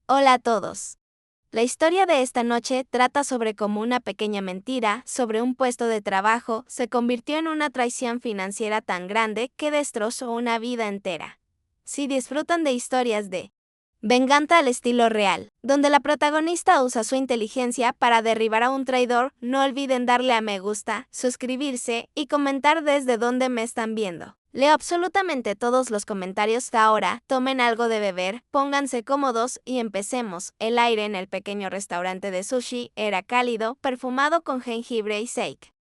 Hola a todos. La historia de esta noche trata sobre cómo una pequeña mentira sobre un puesto de trabajo se convirtió en una traición financiera tan grande que destrozó una vida entera. Si disfrutan de historias de venganza al estilo real, donde la protagonista usa su inteligencia para derribar a un traidor, no olviden darle a me gusta, suscribirse y comentar desde dónde me están viendo. Leo absolutamente todos los comentarios ahora, tomen algo de beber, pónganse cómodos y empecemos. El aire en el pequeño restaurante de sushi era cálido, perfumado con jengibre y sake.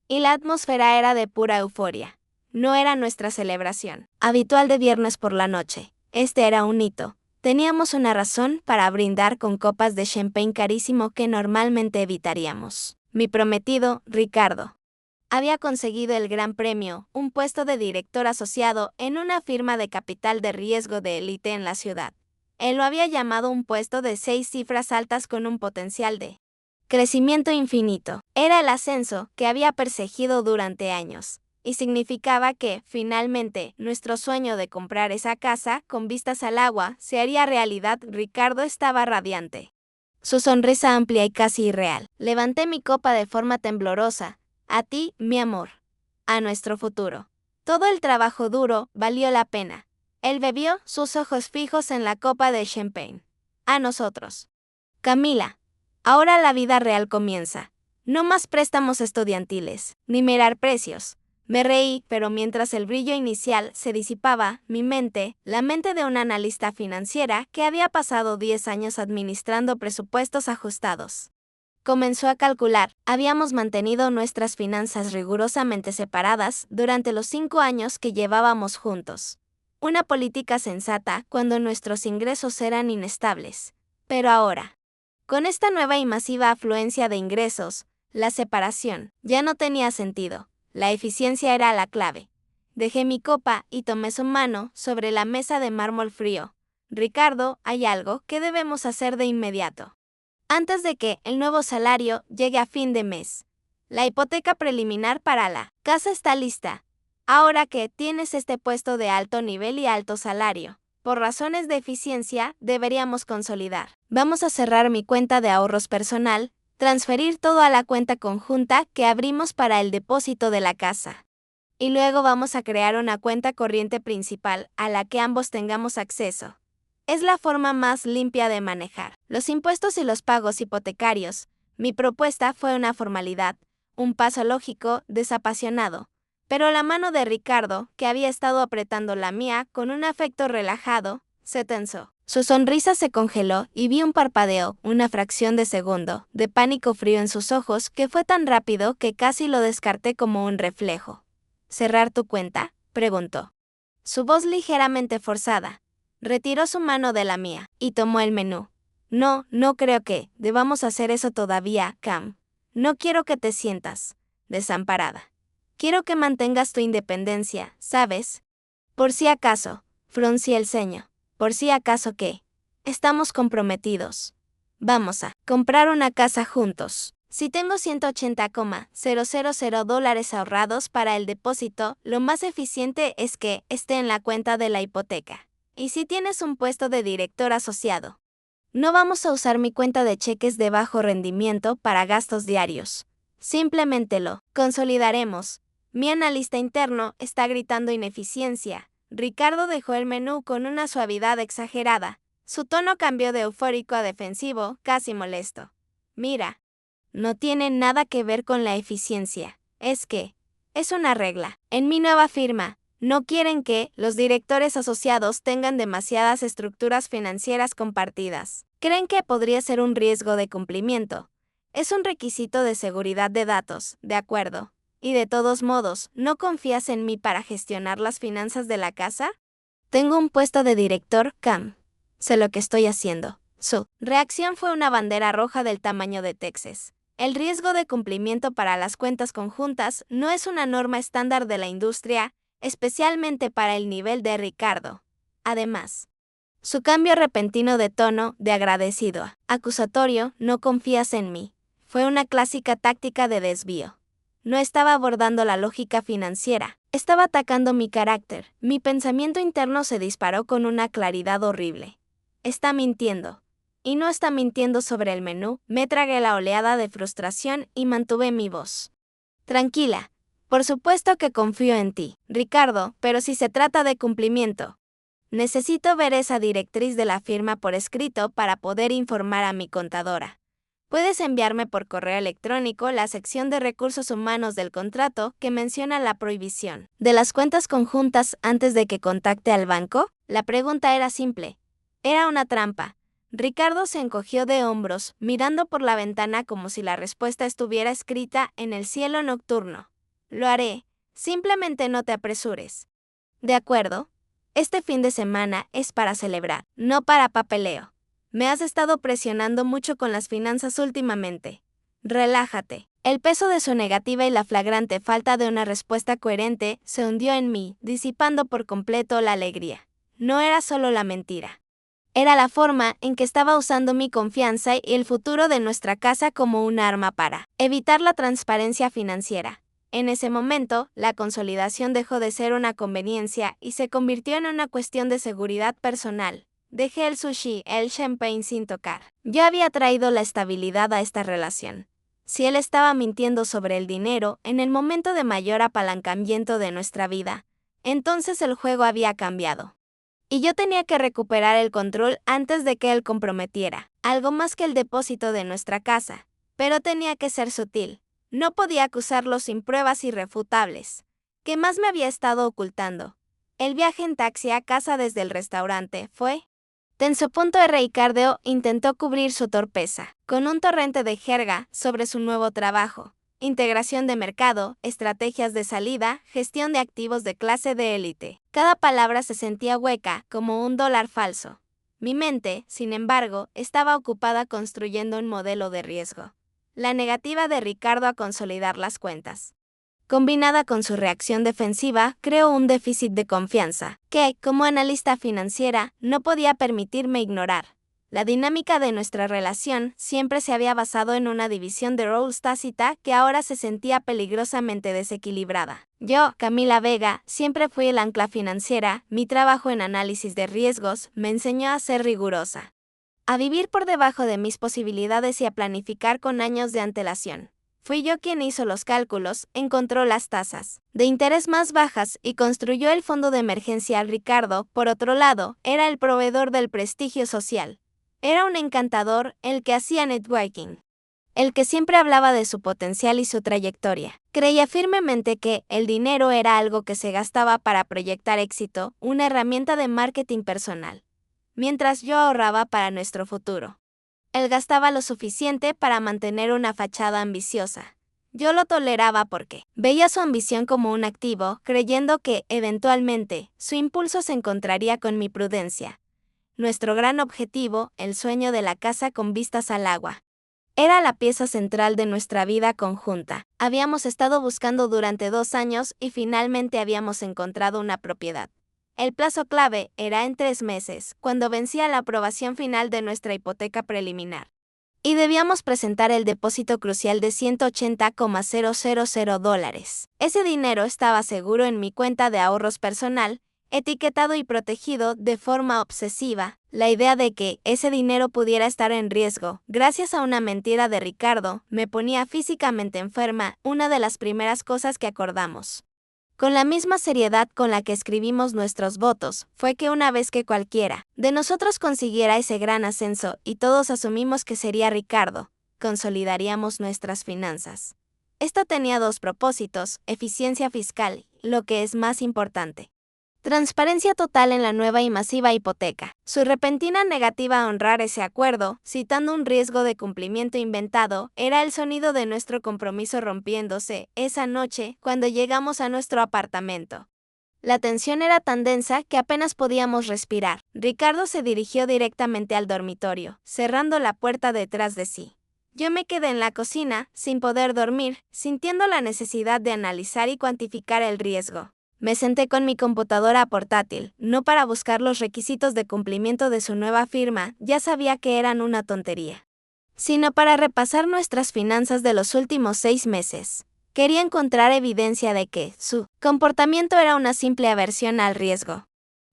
Y la atmósfera era de pura euforia. No era nuestra celebración habitual de viernes por la noche. Este era un hito. Teníamos una razón para brindar con copas de champagne carísimo que normalmente evitaríamos. Mi prometido, Ricardo, había conseguido el gran premio, un puesto de director asociado en una firma de capital de riesgo de élite en la ciudad. Él lo había llamado un puesto de 6 cifras altas con un potencial de crecimiento infinito. Era el ascenso que había perseguido durante años, y significaba que, finalmente, nuestro sueño de comprar esa casa con vistas al agua se haría realidad. Ricardo estaba radiante. Su sonrisa amplia y casi irreal. Levanté mi copa de forma temblorosa. A ti, mi amor. A nuestro futuro. Todo el trabajo duro valió la pena. Él bebió, sus ojos fijos en la copa de champagne. A nosotros. Camila. Ahora la vida real comienza. No más préstamos estudiantiles, ni mirar precios. Me reí, pero mientras el brillo inicial se disipaba, mi mente, la mente de una analista financiera que había pasado 10 años administrando presupuestos ajustados, comenzó a calcular. Habíamos mantenido nuestras finanzas rigurosamente separadas durante los 5 años que llevábamos juntos. Una política sensata cuando nuestros ingresos eran inestables. Pero ahora, con esta nueva y masiva afluencia de ingresos, la separación ya no tenía sentido. La eficiencia era la clave. Dejé mi copa y tomé su mano sobre la mesa de mármol frío. Ricardo, hay algo que debemos hacer de inmediato, antes de que el nuevo salario llegue a fin de mes. La hipoteca preliminar para la casa está lista. Ahora que tienes este puesto de alto nivel y alto salario, por razones de eficiencia, deberíamos consolidar. Vamos a cerrar mi cuenta de ahorros personal, transferir todo a la cuenta conjunta que abrimos para el depósito de la casa. Y luego vamos a crear una cuenta corriente principal a la que ambos tengamos acceso. Es la forma más limpia de manejar los impuestos y los pagos hipotecarios. Mi propuesta fue una formalidad, un paso lógico, desapasionado. Pero la mano de Ricardo, que había estado apretando la mía con un afecto relajado, se tensó. Su sonrisa se congeló y vi un parpadeo, una fracción de segundo, de pánico frío en sus ojos que fue tan rápido que casi lo descarté como un reflejo. ¿Cerrar tu cuenta?, preguntó. Su voz ligeramente forzada. Retiró su mano de la mía y tomó el menú. No creo que debamos hacer eso todavía, Cam. No quiero que te sientas desamparada. Quiero que mantengas tu independencia, ¿sabes? Por si acaso, fruncí el ceño. Por si acaso que estamos comprometidos. Vamos a comprar una casa juntos. Si tengo $180,000 ahorrados para el depósito, lo más eficiente es que esté en la cuenta de la hipoteca. Y si tienes un puesto de director asociado, no vamos a usar mi cuenta de cheques de bajo rendimiento para gastos diarios. Simplemente lo consolidaremos. Mi analista interno está gritando ineficiencia. Ricardo dejó el menú con una suavidad exagerada. Su tono cambió de eufórico a defensivo, casi molesto. Mira, no tiene nada que ver con la eficiencia. Es una regla. En mi nueva firma, no quieren que los directores asociados tengan demasiadas estructuras financieras compartidas. Creen que podría ser un riesgo de cumplimiento. Es un requisito de seguridad de datos, ¿de acuerdo? Y de todos modos, ¿no confías en mí para gestionar las finanzas de la casa? Tengo un puesto de director, Cam. Sé lo que estoy haciendo. Su reacción fue una bandera roja del tamaño de Texas. El riesgo de cumplimiento para las cuentas conjuntas no es una norma estándar de la industria, especialmente para el nivel de Ricardo. Además, su cambio repentino de tono, de agradecido a acusatorio, no confías en mí, fue una clásica táctica de desvío. No estaba abordando la lógica financiera, estaba atacando mi carácter. Mi pensamiento interno se disparó con una claridad horrible. Está mintiendo. Y no está mintiendo sobre el menú. Me tragué la oleada de frustración y mantuve mi voz. Tranquila. Por supuesto que confío en ti, Ricardo, pero si se trata de cumplimiento, necesito ver esa directriz de la firma por escrito para poder informar a mi contadora. Puedes enviarme por correo electrónico la sección de recursos humanos del contrato que menciona la prohibición de las cuentas conjuntas antes de que contacte al banco. La pregunta era simple. Era una trampa. Ricardo se encogió de hombros, mirando por la ventana como si la respuesta estuviera escrita en el cielo nocturno. Lo haré. Simplemente no te apresures. De acuerdo. Este fin de semana es para celebrar, no para papeleo. Me has estado presionando mucho con las finanzas últimamente. Relájate. El peso de su negativa y la flagrante falta de una respuesta coherente se hundió en mí, disipando por completo la alegría. No era solo la mentira. Era la forma en que estaba usando mi confianza y el futuro de nuestra casa como un arma para evitar la transparencia financiera. En ese momento, la consolidación dejó de ser una conveniencia y se convirtió en una cuestión de seguridad personal. Dejé el sushi, el champagne sin tocar. Yo había traído la estabilidad a esta relación. Si él estaba mintiendo sobre el dinero en el momento de mayor apalancamiento de nuestra vida, entonces el juego había cambiado. Y yo tenía que recuperar el control antes de que él comprometiera algo más que el depósito de nuestra casa. Pero tenía que ser sutil. No podía acusarlo sin pruebas irrefutables. ¿Qué más me había estado ocultando? El viaje en taxi a casa desde el restaurante fue tenso. Ricardo intentó cubrir su torpeza con un torrente de jerga sobre su nuevo trabajo. Integración de mercado, estrategias de salida, gestión de activos de clase de élite. Cada palabra se sentía hueca, como un dólar falso. Mi mente, sin embargo, estaba ocupada construyendo un modelo de riesgo. La negativa de Ricardo a consolidar las cuentas, combinada con su reacción defensiva, creó un déficit de confianza, que, como analista financiera, no podía permitirme ignorar. La dinámica de nuestra relación siempre se había basado en una división de roles tácita que ahora se sentía peligrosamente desequilibrada. Yo, Camila Vega, siempre fui el ancla financiera. Mi trabajo en análisis de riesgos me enseñó a ser rigurosa, a vivir por debajo de mis posibilidades y a planificar con años de antelación. Fui yo quien hizo los cálculos, encontró las tasas de interés más bajas y construyó el fondo de emergencia. Ricardo, por otro lado, era el proveedor del prestigio social. Era un encantador, el que hacía networking, el que siempre hablaba de su potencial y su trayectoria. Creía firmemente que el dinero era algo que se gastaba para proyectar éxito, una herramienta de marketing personal, mientras yo ahorraba para nuestro futuro. Él gastaba lo suficiente para mantener una fachada ambiciosa. Yo lo toleraba porque veía su ambición como un activo, creyendo que, eventualmente, su impulso se encontraría con mi prudencia. Nuestro gran objetivo, el sueño de la casa con vistas al agua, era la pieza central de nuestra vida conjunta. Habíamos estado buscando durante 2 años y finalmente habíamos encontrado una propiedad. El plazo clave era en 3 meses, cuando vencía la aprobación final de nuestra hipoteca preliminar. Y debíamos presentar el depósito crucial de $180,000. Ese dinero estaba seguro en mi cuenta de ahorros personal, etiquetado y protegido de forma obsesiva. La idea de que ese dinero pudiera estar en riesgo, gracias a una mentira de Ricardo, me ponía físicamente enferma. Una de las primeras cosas que acordamos, con la misma seriedad con la que escribimos nuestros votos, fue que una vez que cualquiera de nosotros consiguiera ese gran ascenso y todos asumimos que sería Ricardo, consolidaríamos nuestras finanzas. Esto tenía 2 propósitos: eficiencia fiscal, lo que es más importante, transparencia total en la nueva y masiva hipoteca. Su repentina negativa a honrar ese acuerdo, citando un riesgo de cumplimiento inventado, era el sonido de nuestro compromiso rompiéndose esa noche cuando llegamos a nuestro apartamento. La tensión era tan densa que apenas podíamos respirar. Ricardo se dirigió directamente al dormitorio, cerrando la puerta detrás de sí. Yo me quedé en la cocina, sin poder dormir, sintiendo la necesidad de analizar y cuantificar el riesgo. Me senté con mi computadora portátil, no para buscar los requisitos de cumplimiento de su nueva firma, ya sabía que eran una tontería, sino para repasar nuestras finanzas de los últimos 6 meses. Quería encontrar evidencia de que su comportamiento era una simple aversión al riesgo,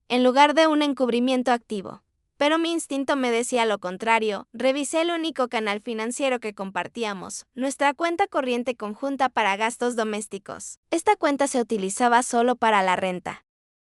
en lugar de un encubrimiento activo. Pero mi instinto me decía lo contrario. Revisé el único canal financiero que compartíamos, nuestra cuenta corriente conjunta para gastos domésticos. Esta cuenta se utilizaba solo para la renta,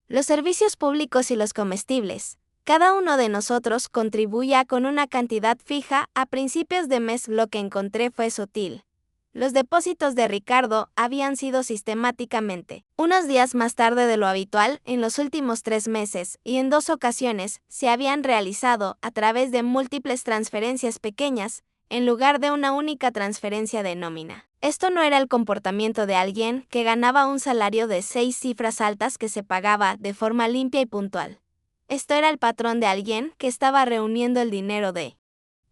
los servicios públicos y los comestibles. Cada uno de nosotros contribuía con una cantidad fija. A principios de mes lo que encontré fue sutil. Los depósitos de Ricardo habían sido sistemáticamente, unos días más tarde de lo habitual, en los últimos 3 meses, y en 2 ocasiones se habían realizado a través de múltiples transferencias pequeñas, en lugar de una única transferencia de nómina. Esto no era el comportamiento de alguien que ganaba un salario de 6 cifras altas que se pagaba de forma limpia y puntual. Esto era el patrón de alguien que estaba reuniendo el dinero de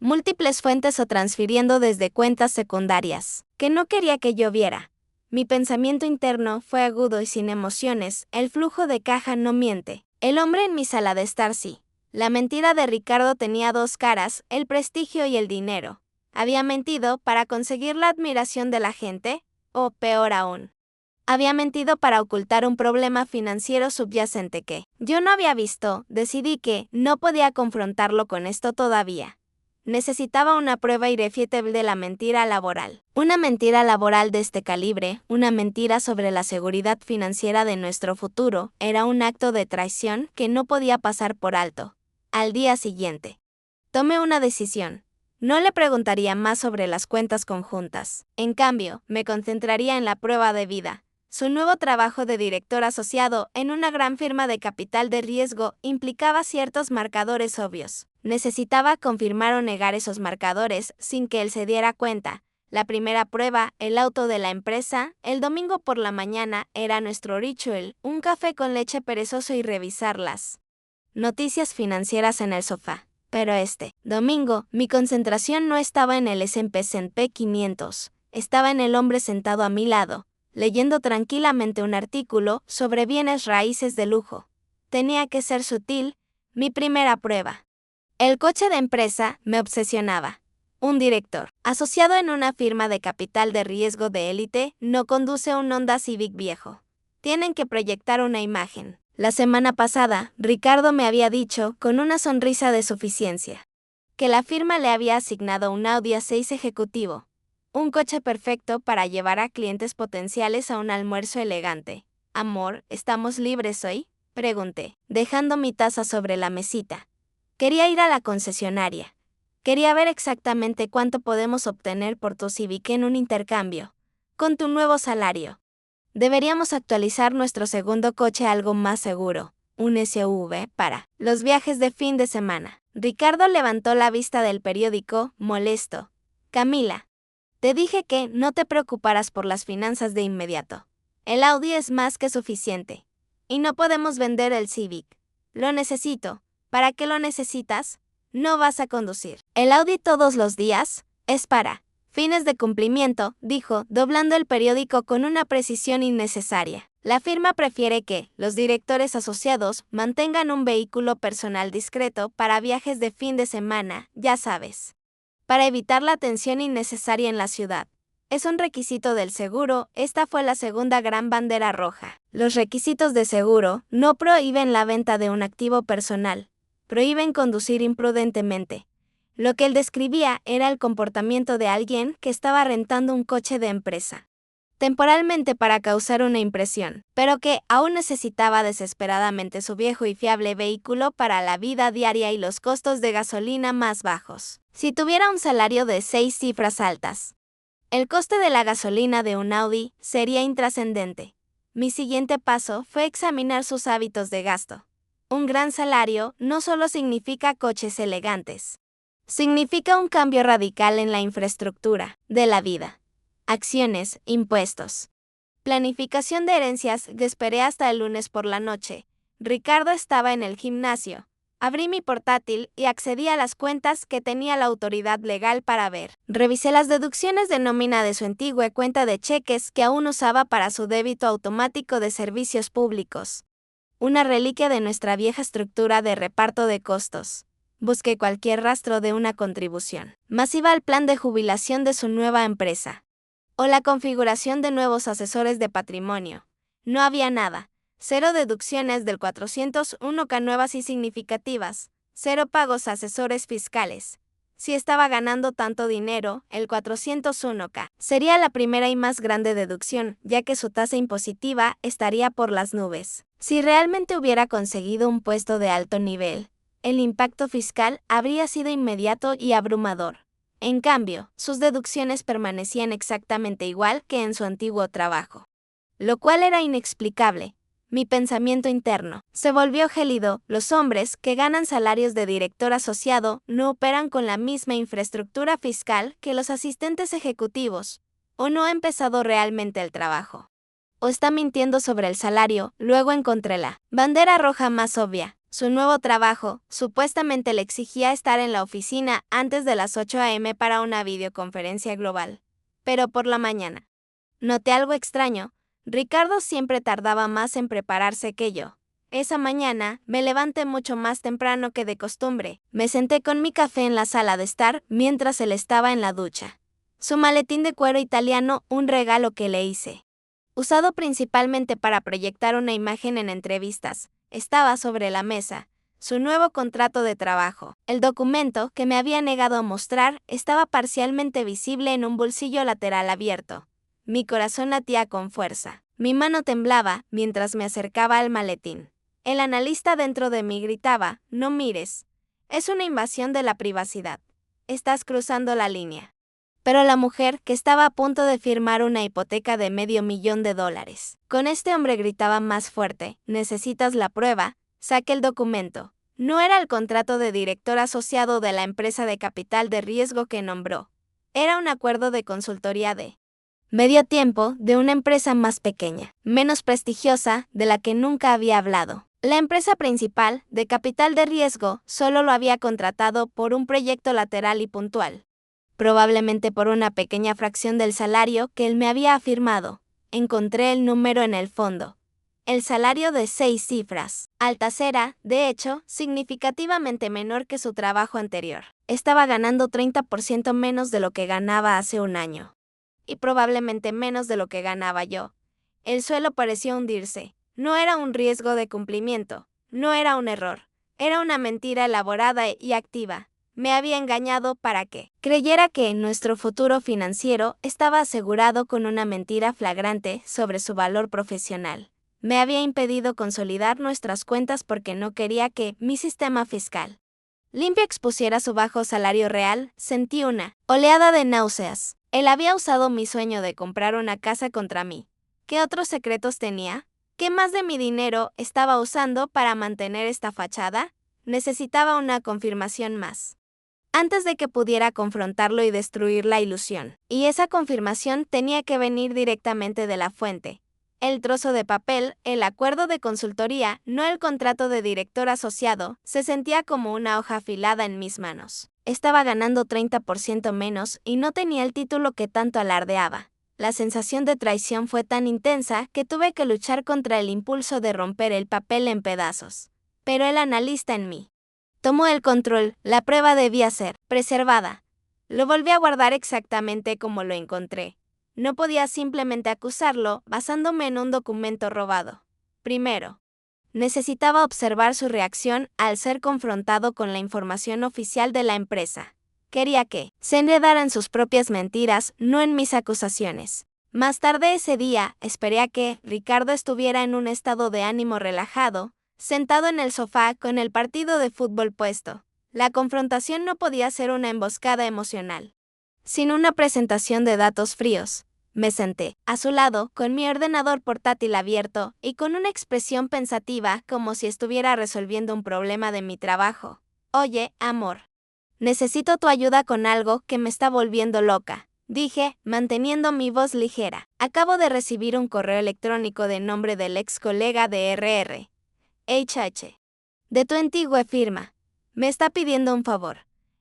múltiples fuentes o transfiriendo desde cuentas secundarias, que no quería que yo viera. Mi pensamiento interno fue agudo y sin emociones. El flujo de caja no miente. El hombre en mi sala de estar sí. La mentira de Ricardo tenía 2 caras, el prestigio y el dinero. ¿Había mentido para conseguir la admiración de la gente? O, peor aún, había mentido para ocultar un problema financiero subyacente que yo no había visto. Decidí que no podía confrontarlo con esto todavía. Necesitaba una prueba irrefutable de la mentira laboral. Una mentira laboral de este calibre, una mentira sobre la seguridad financiera de nuestro futuro, era un acto de traición que no podía pasar por alto. Al día siguiente, tomé una decisión. No le preguntaría más sobre las cuentas conjuntas. En cambio, me concentraría en la prueba de vida. Su nuevo trabajo de director asociado en una gran firma de capital de riesgo implicaba ciertos marcadores obvios. Necesitaba confirmar o negar esos marcadores sin que él se diera cuenta. La primera prueba, el auto de la empresa. El domingo por la mañana era nuestro ritual, un café con leche perezoso y revisar las noticias financieras en el sofá. Pero este domingo, mi concentración no estaba en el S&P 500, estaba en el hombre sentado a mi lado, leyendo tranquilamente un artículo sobre bienes raíces de lujo. Tenía que ser sutil. Mi primera prueba. El coche de empresa me obsesionaba. Un director asociado en una firma de capital de riesgo de élite no conduce un Honda Civic viejo. Tienen que proyectar una imagen. La semana pasada, Ricardo me había dicho, con una sonrisa de suficiencia, que la firma le había asignado un Audi A6 ejecutivo. Un coche perfecto para llevar a clientes potenciales a un almuerzo elegante. Amor, ¿estamos libres hoy?, pregunté, dejando mi taza sobre la mesita. Quería ir a la concesionaria. Quería ver exactamente cuánto podemos obtener por tu Civic en un intercambio. Con tu nuevo salario. Deberíamos actualizar nuestro segundo coche a algo más seguro, un SUV, para los viajes de fin de semana. Ricardo levantó la vista del periódico, molesto. Camila, te dije que no te preocuparas por las finanzas de inmediato. El Audi es más que suficiente. Y no podemos vender el Civic. Lo necesito. ¿Para qué lo necesitas? No vas a conducir el Audi todos los días. Es para fines de cumplimiento, dijo, doblando el periódico con una precisión innecesaria. La firma prefiere que los directores asociados mantengan un vehículo personal discreto para viajes de fin de semana, ya sabes, para evitar la tensión innecesaria en la ciudad. Es un requisito del seguro. Esta fue la segunda gran bandera roja. Los requisitos de seguro no prohíben la venta de un activo personal, prohíben conducir imprudentemente. Lo que él describía era el comportamiento de alguien que estaba rentando un coche de empresa, temporalmente para causar una impresión, pero que aún necesitaba desesperadamente su viejo y fiable vehículo para la vida diaria y los costos de gasolina más bajos. Si tuviera un salario de 6 cifras altas, el coste de la gasolina de un Audi sería intrascendente. Mi siguiente paso fue examinar sus hábitos de gasto. Un gran salario no solo significa coches elegantes. Significa un cambio radical en la infraestructura de la vida. Acciones, impuestos, planificación de herencias. Esperé hasta el lunes por la noche. Ricardo estaba en el gimnasio. Abrí mi portátil y accedí a las cuentas que tenía la autoridad legal para ver. Revisé las deducciones de nómina de su antigua cuenta de cheques que aún usaba para su débito automático de servicios públicos. Una reliquia de nuestra vieja estructura de reparto de costos. Busqué cualquier rastro de una contribución masiva al plan de jubilación de su nueva empresa, o la configuración de nuevos asesores de patrimonio. No había nada. 0 deducciones del 401k nuevas y significativas. cero pagos a asesores fiscales. Si estaba ganando tanto dinero, el 401k sería la primera y más grande deducción, ya que su tasa impositiva estaría por las nubes. Si realmente hubiera conseguido un puesto de alto nivel, el impacto fiscal habría sido inmediato y abrumador. En cambio, sus deducciones permanecían exactamente igual que en su antiguo trabajo, lo cual era inexplicable. Mi pensamiento interno se volvió gélido. Los hombres que ganan salarios de director asociado no operan con la misma infraestructura fiscal que los asistentes ejecutivos, o no ha empezado realmente el trabajo, o está mintiendo sobre el salario. Luego encontré la bandera roja más obvia. Su nuevo trabajo supuestamente le exigía estar en la oficina antes de las 8 a.m. para una videoconferencia global. Pero por la mañana noté algo extraño. Ricardo siempre tardaba más en prepararse que yo. Esa mañana me levanté mucho más temprano que de costumbre. Me senté con mi café en la sala de estar mientras él estaba en la ducha. Su maletín de cuero italiano, un regalo que le hice, usado principalmente para proyectar una imagen en entrevistas, estaba sobre la mesa. Su nuevo contrato de trabajo. El documento que me había negado a mostrar estaba parcialmente visible en un bolsillo lateral abierto. Mi corazón latía con fuerza. Mi mano temblaba mientras me acercaba al maletín. El analista dentro de mí gritaba: "No mires. Es una invasión de la privacidad. Estás cruzando la línea". Pero la mujer, que estaba a punto de firmar una hipoteca de $500,000, con este hombre gritaba más fuerte: "Necesitas la prueba, saque el documento". No era el contrato de director asociado de la empresa de capital de riesgo que nombró. Era un acuerdo de consultoría de medio tiempo de una empresa más pequeña, menos prestigiosa, de la que nunca había hablado. La empresa principal, de capital de riesgo, solo lo había contratado por un proyecto lateral y puntual, probablemente por una pequeña fracción del salario que él me había afirmado. Encontré el número en el fondo. El salario de 6 cifras. Altas era, de hecho, significativamente menor que su trabajo anterior. Estaba ganando 30% menos de lo que ganaba hace un año, y probablemente menos de lo que ganaba yo. El suelo pareció hundirse. No era un riesgo de cumplimiento, no era un error, era una mentira elaborada y activa. Me había engañado para que creyera que nuestro futuro financiero estaba asegurado con una mentira flagrante sobre su valor profesional. Me había impedido consolidar nuestras cuentas porque no quería que mi sistema fiscal limpio expusiera su bajo salario real. Sentí una oleada de náuseas. Él había usado mi sueño de comprar una casa contra mí. ¿Qué otros secretos tenía? ¿Qué más de mi dinero estaba usando para mantener esta fachada? Necesitaba una confirmación más antes de que pudiera confrontarlo y destruir la ilusión. Y esa confirmación tenía que venir directamente de la fuente. El trozo de papel, el acuerdo de consultoría, no el contrato de director asociado, se sentía como una hoja afilada en mis manos. Estaba ganando 30% menos y no tenía el título que tanto alardeaba. La sensación de traición fue tan intensa que tuve que luchar contra el impulso de romper el papel en pedazos. Pero el analista en mí tomó el control. La prueba debía ser preservada. Lo volví a guardar exactamente como lo encontré. No podía simplemente acusarlo basándome en un documento robado. Primero, necesitaba observar su reacción al ser confrontado con la información oficial de la empresa. Quería que se enredara en sus propias mentiras, no en mis acusaciones. Más tarde ese día, esperé a que Ricardo estuviera en un estado de ánimo relajado, sentado en el sofá con el partido de fútbol puesto. La confrontación no podía ser una emboscada emocional, sino una presentación de datos fríos. Me senté a su lado, con mi ordenador portátil abierto, y con una expresión pensativa como si estuviera resolviendo un problema de mi trabajo. «Oye, amor, necesito tu ayuda con algo que me está volviendo loca», dije, manteniendo mi voz ligera. Acabo de recibir un correo electrónico de nombre del ex colega de RR. HH. De tu antigua firma. Me está pidiendo un favor.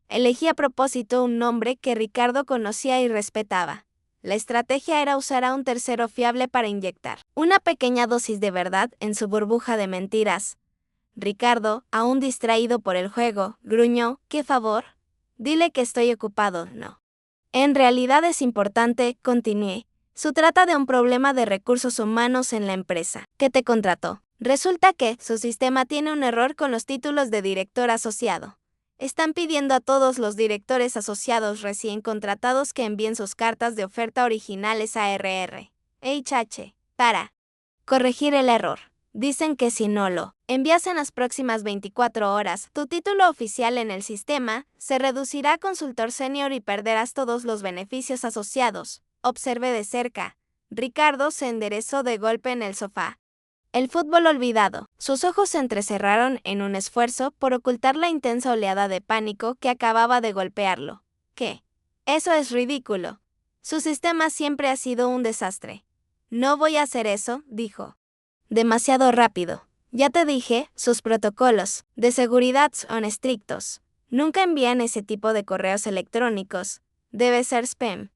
Elegí a propósito un nombre que Ricardo conocía y respetaba. La estrategia era usar a un tercero fiable para inyectar una pequeña dosis de verdad en su burbuja de mentiras. Ricardo, aún distraído por el juego, gruñó: «¿Qué favor? Dile que estoy ocupado». «No. En realidad es importante», continué. «Se trata de un problema de recursos humanos en la empresa que te contrató. Resulta que su sistema tiene un error con los títulos de director asociado. Están pidiendo a todos los directores asociados recién contratados que envíen sus cartas de oferta originales a RR para corregir el error. Dicen que si no lo envías en las próximas 24 horas, tu título oficial en el sistema se reducirá a consultor senior y perderás todos los beneficios asociados. Observé de cerca. Ricardo se enderezó de golpe en el sofá. El fútbol olvidado. Sus ojos se entrecerraron en un esfuerzo por ocultar la intensa oleada de pánico que acababa de golpearlo. ¿Qué? Eso es ridículo. Su sistema siempre ha sido un desastre. No voy a hacer eso, dijo. Demasiado rápido. Ya te dije, sus protocolos de seguridad son estrictos. Nunca envían ese tipo de correos electrónicos. Debe ser spam.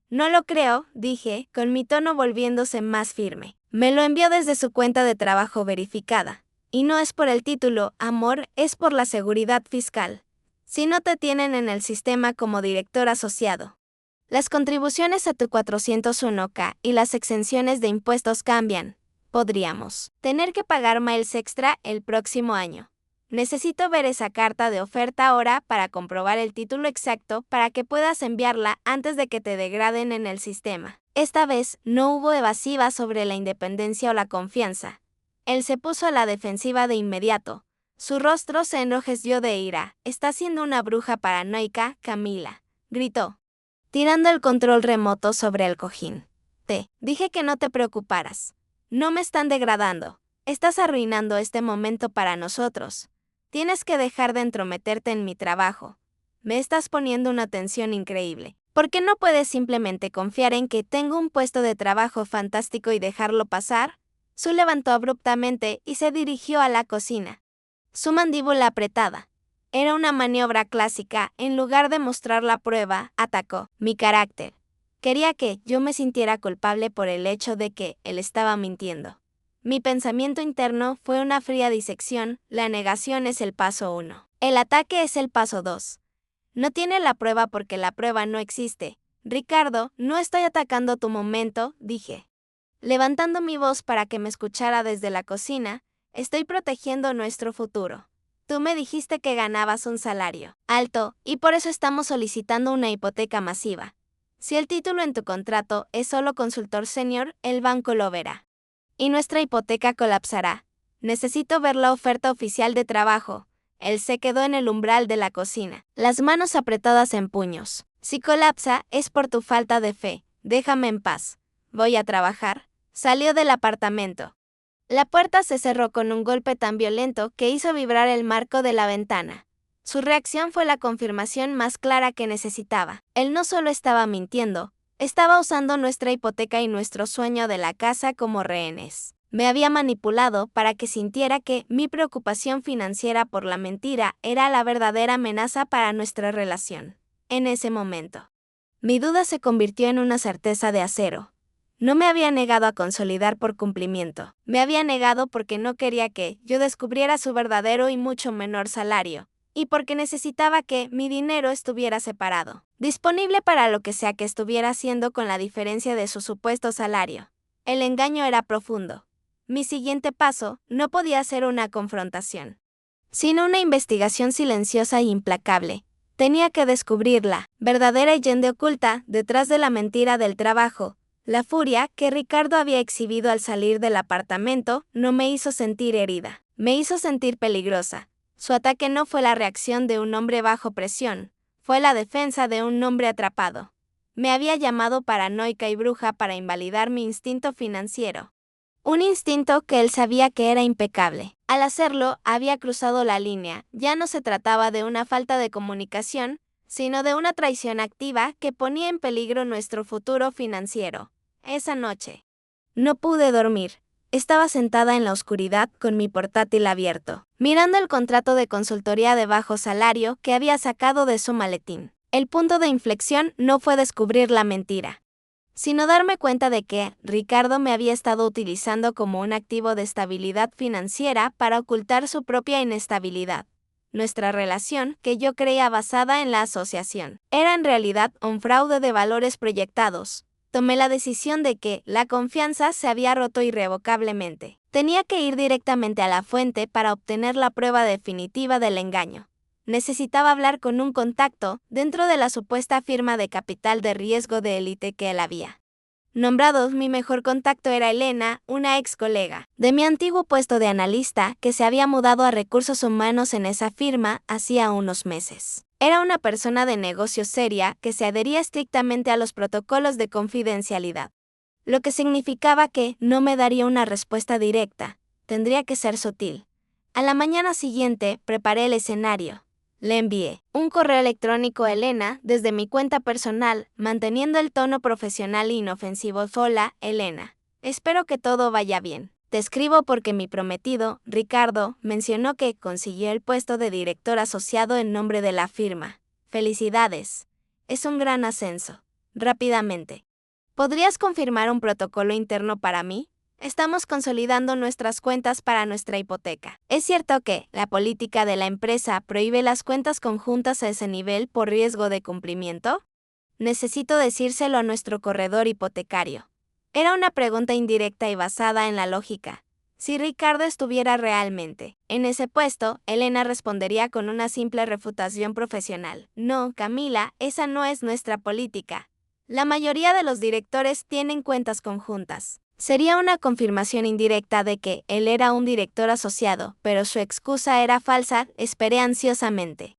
No lo creo, dije, con mi tono volviéndose más firme. Me lo envió desde su cuenta de trabajo verificada. Y no es por el título, amor, es por la seguridad fiscal. Si no te tienen en el sistema como director asociado. Las contribuciones a tu 401k y las exenciones de impuestos cambian. Podríamos tener que pagar miles extra el próximo año. Necesito ver esa carta de oferta ahora para comprobar el título exacto para que puedas enviarla antes de que te degraden en el sistema. Esta vez no hubo evasiva sobre la independencia o la confianza. Él se puso a la defensiva de inmediato. Su rostro se enrojeció de ira. Está siendo una bruja paranoica, Camila, gritó, tirando el control remoto sobre el cojín. Te dije que no te preocuparas. No me están degradando. Estás arruinando este momento para nosotros. Tienes que dejar de entrometerte en mi trabajo. Me estás poniendo una tensión increíble. ¿Por qué no puedes simplemente confiar en que tengo un puesto de trabajo fantástico y dejarlo pasar? Su levantó abruptamente y se dirigió a la cocina. Su mandíbula apretada. Era una maniobra clásica. En lugar de mostrar la prueba, atacó mi carácter. Quería que yo me sintiera culpable por el hecho de que él estaba mintiendo. Mi pensamiento interno fue una fría disección. La negación es el paso 1. El ataque es el paso 2. No tiene la prueba porque la prueba no existe. Ricardo, no estoy atacando tu momento, dije. Levantando mi voz para que me escuchara desde la cocina, estoy protegiendo nuestro futuro. Tú me dijiste que ganabas un salario alto y por eso estamos solicitando una hipoteca masiva. Si el título en tu contrato es solo consultor senior, el banco lo verá. Y nuestra hipoteca colapsará. Necesito ver la oferta oficial de trabajo. Él se quedó en el umbral de la cocina, las manos apretadas en puños. Si colapsa, es por tu falta de fe. Déjame en paz. Voy a trabajar. Salió del apartamento. La puerta se cerró con un golpe tan violento que hizo vibrar el marco de la ventana. Su reacción fue la confirmación más clara que necesitaba. Él no solo estaba mintiendo, estaba usando nuestra hipoteca y nuestro sueño de la casa como rehenes. Me había manipulado para que sintiera que mi preocupación financiera por la mentira era la verdadera amenaza para nuestra relación. En ese momento, mi duda se convirtió en una certeza de acero. No me había negado a consolidar por cumplimiento. Me había negado porque no quería que yo descubriera su verdadero y mucho menor salario. Y porque necesitaba que mi dinero estuviera separado, disponible para lo que sea que estuviera haciendo con la diferencia de su supuesto salario. El engaño era profundo. Mi siguiente paso no podía ser una confrontación, sino una investigación silenciosa e implacable. Tenía que descubrir la verdadera yende oculta detrás de la mentira del trabajo. La furia que Ricardo había exhibido al salir del apartamento no me hizo sentir herida, me hizo sentir peligrosa. Su ataque no fue la reacción de un hombre bajo presión, fue la defensa de un hombre atrapado. Me había llamado paranoica y bruja para invalidar mi instinto financiero. Un instinto que él sabía que era impecable. Al hacerlo, había cruzado la línea. Ya no se trataba de una falta de comunicación, sino de una traición activa que ponía en peligro nuestro futuro financiero. Esa noche, no pude dormir. Estaba sentada en la oscuridad con mi portátil abierto, mirando el contrato de consultoría de bajo salario que había sacado de su maletín. El punto de inflexión no fue descubrir la mentira, sino darme cuenta de que Ricardo me había estado utilizando como un activo de estabilidad financiera para ocultar su propia inestabilidad. Nuestra relación, que yo creía basada en la asociación, era en realidad un fraude de valores proyectados. tomé la decisión de que la confianza se había roto irrevocablemente. Tenía que ir directamente a la fuente para obtener la prueba definitiva del engaño. Necesitaba hablar con un contacto dentro de la supuesta firma de capital de riesgo de élite que él había nombrado. Mi mejor contacto era Elena, una ex colega de mi antiguo puesto de analista que se había mudado a recursos humanos en esa firma hacía unos meses. Era una persona de negocios seria que se adhería estrictamente a los protocolos de confidencialidad, lo que significaba que no me daría una respuesta directa, tendría que ser sutil. A la mañana siguiente preparé el escenario. Le envié un correo electrónico a Elena desde mi cuenta personal, manteniendo el tono profesional e inofensivo. Hola, Elena. Espero que todo vaya bien. Te escribo porque mi prometido, Ricardo, mencionó que consiguió el puesto de director asociado en nombre de la firma. Felicidades. Es un gran ascenso. Rápidamente. ¿Podrías confirmar un protocolo interno para mí? Estamos consolidando nuestras cuentas para nuestra hipoteca. ¿Es cierto que la política de la empresa prohíbe las cuentas conjuntas a ese nivel por riesgo de cumplimiento? Necesito decírselo a nuestro corredor hipotecario. Era una pregunta indirecta y basada en la lógica. Si Ricardo estuviera realmente en ese puesto, Elena respondería con una simple refutación profesional. No, Camila, esa no es nuestra política. La mayoría de los directores tienen cuentas conjuntas. Sería una confirmación indirecta de que él era un director asociado, pero su excusa era falsa. Esperé ansiosamente,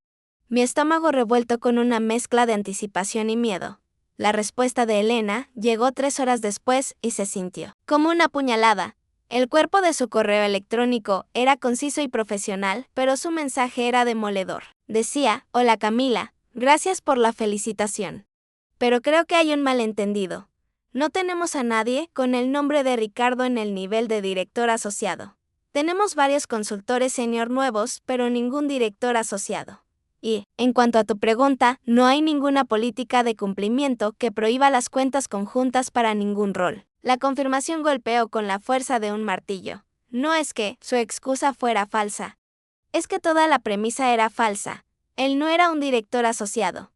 mi estómago revuelto con una mezcla de anticipación y miedo. La respuesta de Elena llegó 3 horas después y se sintió como una puñalada. El cuerpo de su correo electrónico era conciso y profesional, pero su mensaje era demoledor. Decía: hola Camila, gracias por la felicitación. Pero creo que hay un malentendido. No tenemos a nadie con el nombre de Ricardo en el nivel de director asociado. Tenemos varios consultores senior nuevos, pero ningún director asociado. Y, en cuanto a tu pregunta, no hay ninguna política de cumplimiento que prohíba las cuentas conjuntas para ningún rol. La confirmación golpeó con la fuerza de un martillo. No es que su excusa fuera falsa. Es que toda la premisa era falsa. Él no era un director asociado.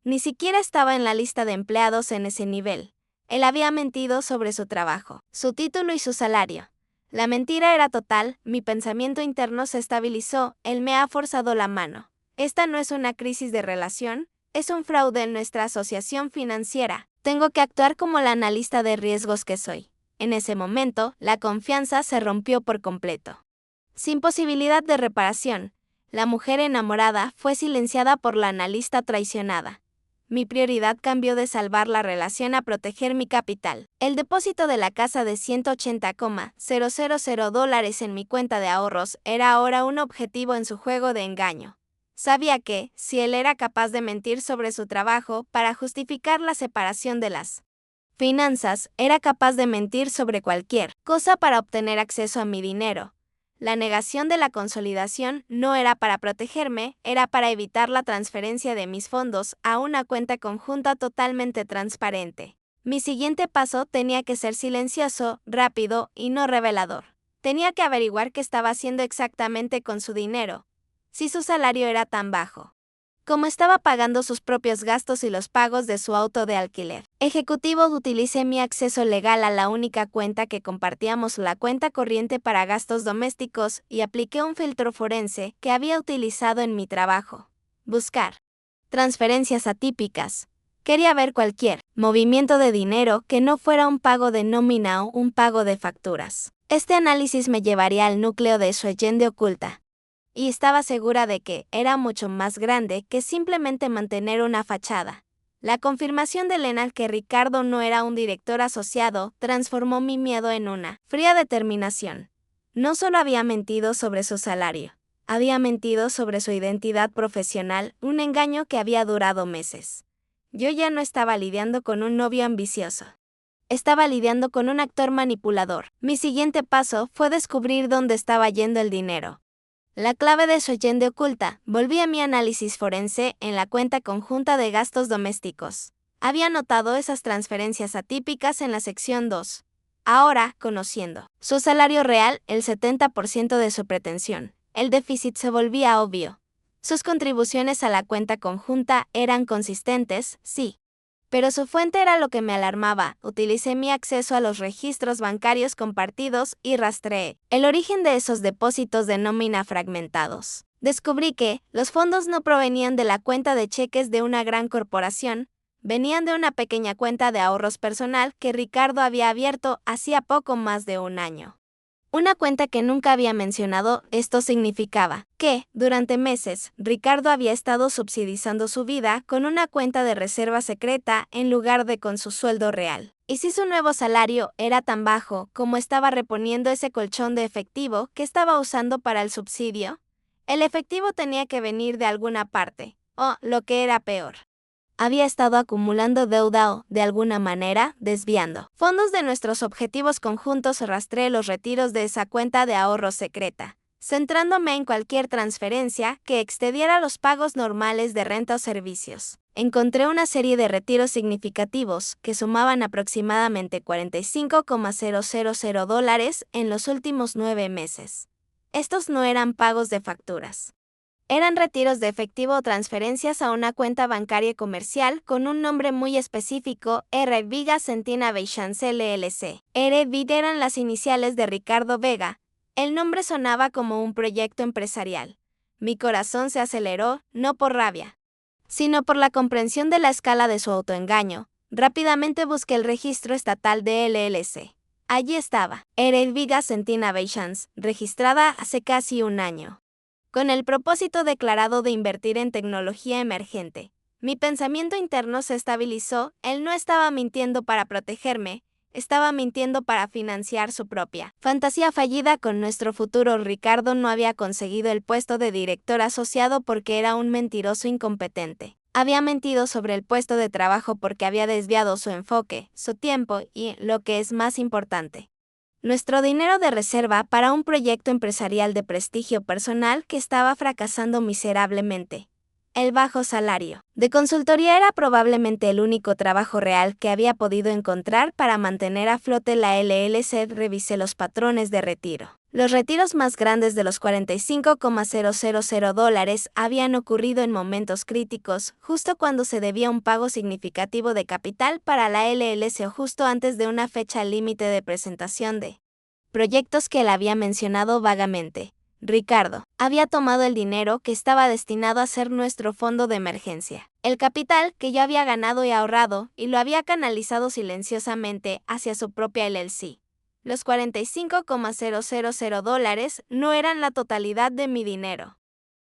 Ni siquiera estaba en la lista de empleados en ese nivel. Él había mentido sobre su trabajo, su título y su salario. La mentira era total. Mi pensamiento interno se estabilizó. Él me ha forzado la mano. Esta no es una crisis de relación, es un fraude en nuestra asociación financiera. Tengo que actuar como la analista de riesgos que soy. En ese momento, la confianza se rompió por completo. Sin posibilidad de reparación, la mujer enamorada fue silenciada por la analista traicionada. Mi prioridad cambió de salvar la relación a proteger mi capital. El depósito de la casa de $180,000 en mi cuenta de ahorros era ahora un objetivo en su juego de engaño. Sabía que, si él era capaz de mentir sobre su trabajo para justificar la separación de las finanzas, era capaz de mentir sobre cualquier cosa para obtener acceso a mi dinero. La negación de la consolidación no era para protegerme, era para evitar la transferencia de mis fondos a una cuenta conjunta totalmente transparente. Mi siguiente paso tenía que ser silencioso, rápido y no revelador. Tenía que averiguar qué estaba haciendo exactamente con su dinero, si su salario era tan bajo, como estaba pagando sus propios gastos y los pagos de su auto de alquiler ejecutivo. Utilicé mi acceso legal a la única cuenta que compartíamos, la cuenta corriente para gastos domésticos, y apliqué un filtro forense que había utilizado en mi trabajo. Buscar transferencias atípicas. Quería ver cualquier movimiento de dinero que no fuera un pago de nómina o un pago de facturas. Este análisis me llevaría al núcleo de su agenda oculta. Y estaba segura de que era mucho más grande que simplemente mantener una fachada. La confirmación de Elena que Ricardo no era un director asociado transformó mi miedo en una fría determinación. No solo había mentido sobre su salario, había mentido sobre su identidad profesional, un engaño que había durado meses. Yo ya no estaba lidiando con un novio ambicioso. Estaba lidiando con un actor manipulador. Mi siguiente paso fue descubrir dónde estaba yendo el dinero. La clave de su agenda oculta. Volví a mi análisis forense en la cuenta conjunta de gastos domésticos. Había notado esas transferencias atípicas en la sección 2. Ahora, conociendo su salario real, el 70% de su pretensión, el déficit se volvía obvio. Sus contribuciones a la cuenta conjunta eran consistentes, sí, Pero su fuente era lo que me alarmaba. Utilicé mi acceso a los registros bancarios compartidos y rastreé el origen de esos depósitos de nómina fragmentados. Descubrí que los fondos no provenían de la cuenta de cheques de una gran corporación, venían de una pequeña cuenta de ahorros personal que Ricardo había abierto hacía poco más de un año. Una cuenta que nunca había mencionado. Esto significaba que, durante meses, Ricardo había estado subsidizando su vida con una cuenta de reserva secreta en lugar de con su sueldo real. Y si su nuevo salario era tan bajo como estaba reponiendo ese colchón de efectivo que estaba usando para el subsidio, el efectivo tenía que venir de alguna parte, o, lo que era peor, había estado acumulando deuda o, de alguna manera, desviando fondos de nuestros objetivos conjuntos. Rastreé los retiros de esa cuenta de ahorro secreta, centrándome en cualquier transferencia que excediera los pagos normales de renta o servicios. Encontré una serie de retiros significativos que sumaban aproximadamente $45,000 en los últimos 9 meses. Estos no eran pagos de facturas. Eran retiros de efectivo o transferencias a una cuenta bancaria comercial con un nombre muy específico: R. Vega Centina Veychans LLC. R. Vega eran las iniciales de Ricardo Vega. El nombre sonaba como un proyecto empresarial. Mi corazón se aceleró, no por rabia, sino por la comprensión de la escala de su autoengaño. Rápidamente busqué el registro estatal de LLC. Allí estaba, R. Vega Centina Veychans, registrada hace casi un año, con el propósito declarado de invertir en tecnología emergente. Mi pensamiento interno se estabilizó. Él no estaba mintiendo para protegerme, estaba mintiendo para financiar su propia fantasía fallida con nuestro futuro. Ricardo no había conseguido el puesto de director asociado porque era un mentiroso incompetente. Había mentido sobre el puesto de trabajo porque había desviado su enfoque, su tiempo y, lo que es más importante, nuestro dinero de reserva para un proyecto empresarial de prestigio personal que estaba fracasando miserablemente. El bajo salario de consultoría era probablemente el único trabajo real que había podido encontrar para mantener a flote la LLC. Revisé los patrones de retiro. Los retiros más grandes de los $45,000 habían ocurrido en momentos críticos, justo cuando se debía un pago significativo de capital para la LLC o justo antes de una fecha límite de presentación de proyectos que él había mencionado vagamente. Ricardo había tomado el dinero que estaba destinado a ser nuestro fondo de emergencia, el capital que yo había ganado y ahorrado, y lo había canalizado silenciosamente hacia su propia LLC. Los $45,000 no eran la totalidad de mi dinero,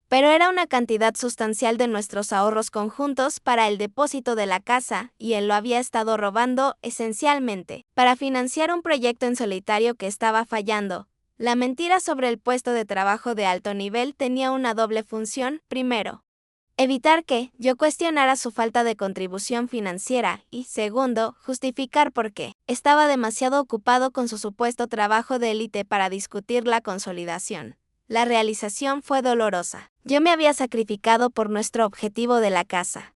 pero era una cantidad sustancial de nuestros ahorros conjuntos para el depósito de la casa, y él lo había estado robando esencialmente para financiar un proyecto en solitario que estaba fallando. La mentira sobre el puesto de trabajo de alto nivel tenía una doble función. Primero, evitar que yo cuestionara su falta de contribución financiera y, segundo, justificar por qué estaba demasiado ocupado con su supuesto trabajo de élite para discutir la consolidación. La realización fue dolorosa. Yo me había sacrificado por nuestro objetivo de la casa,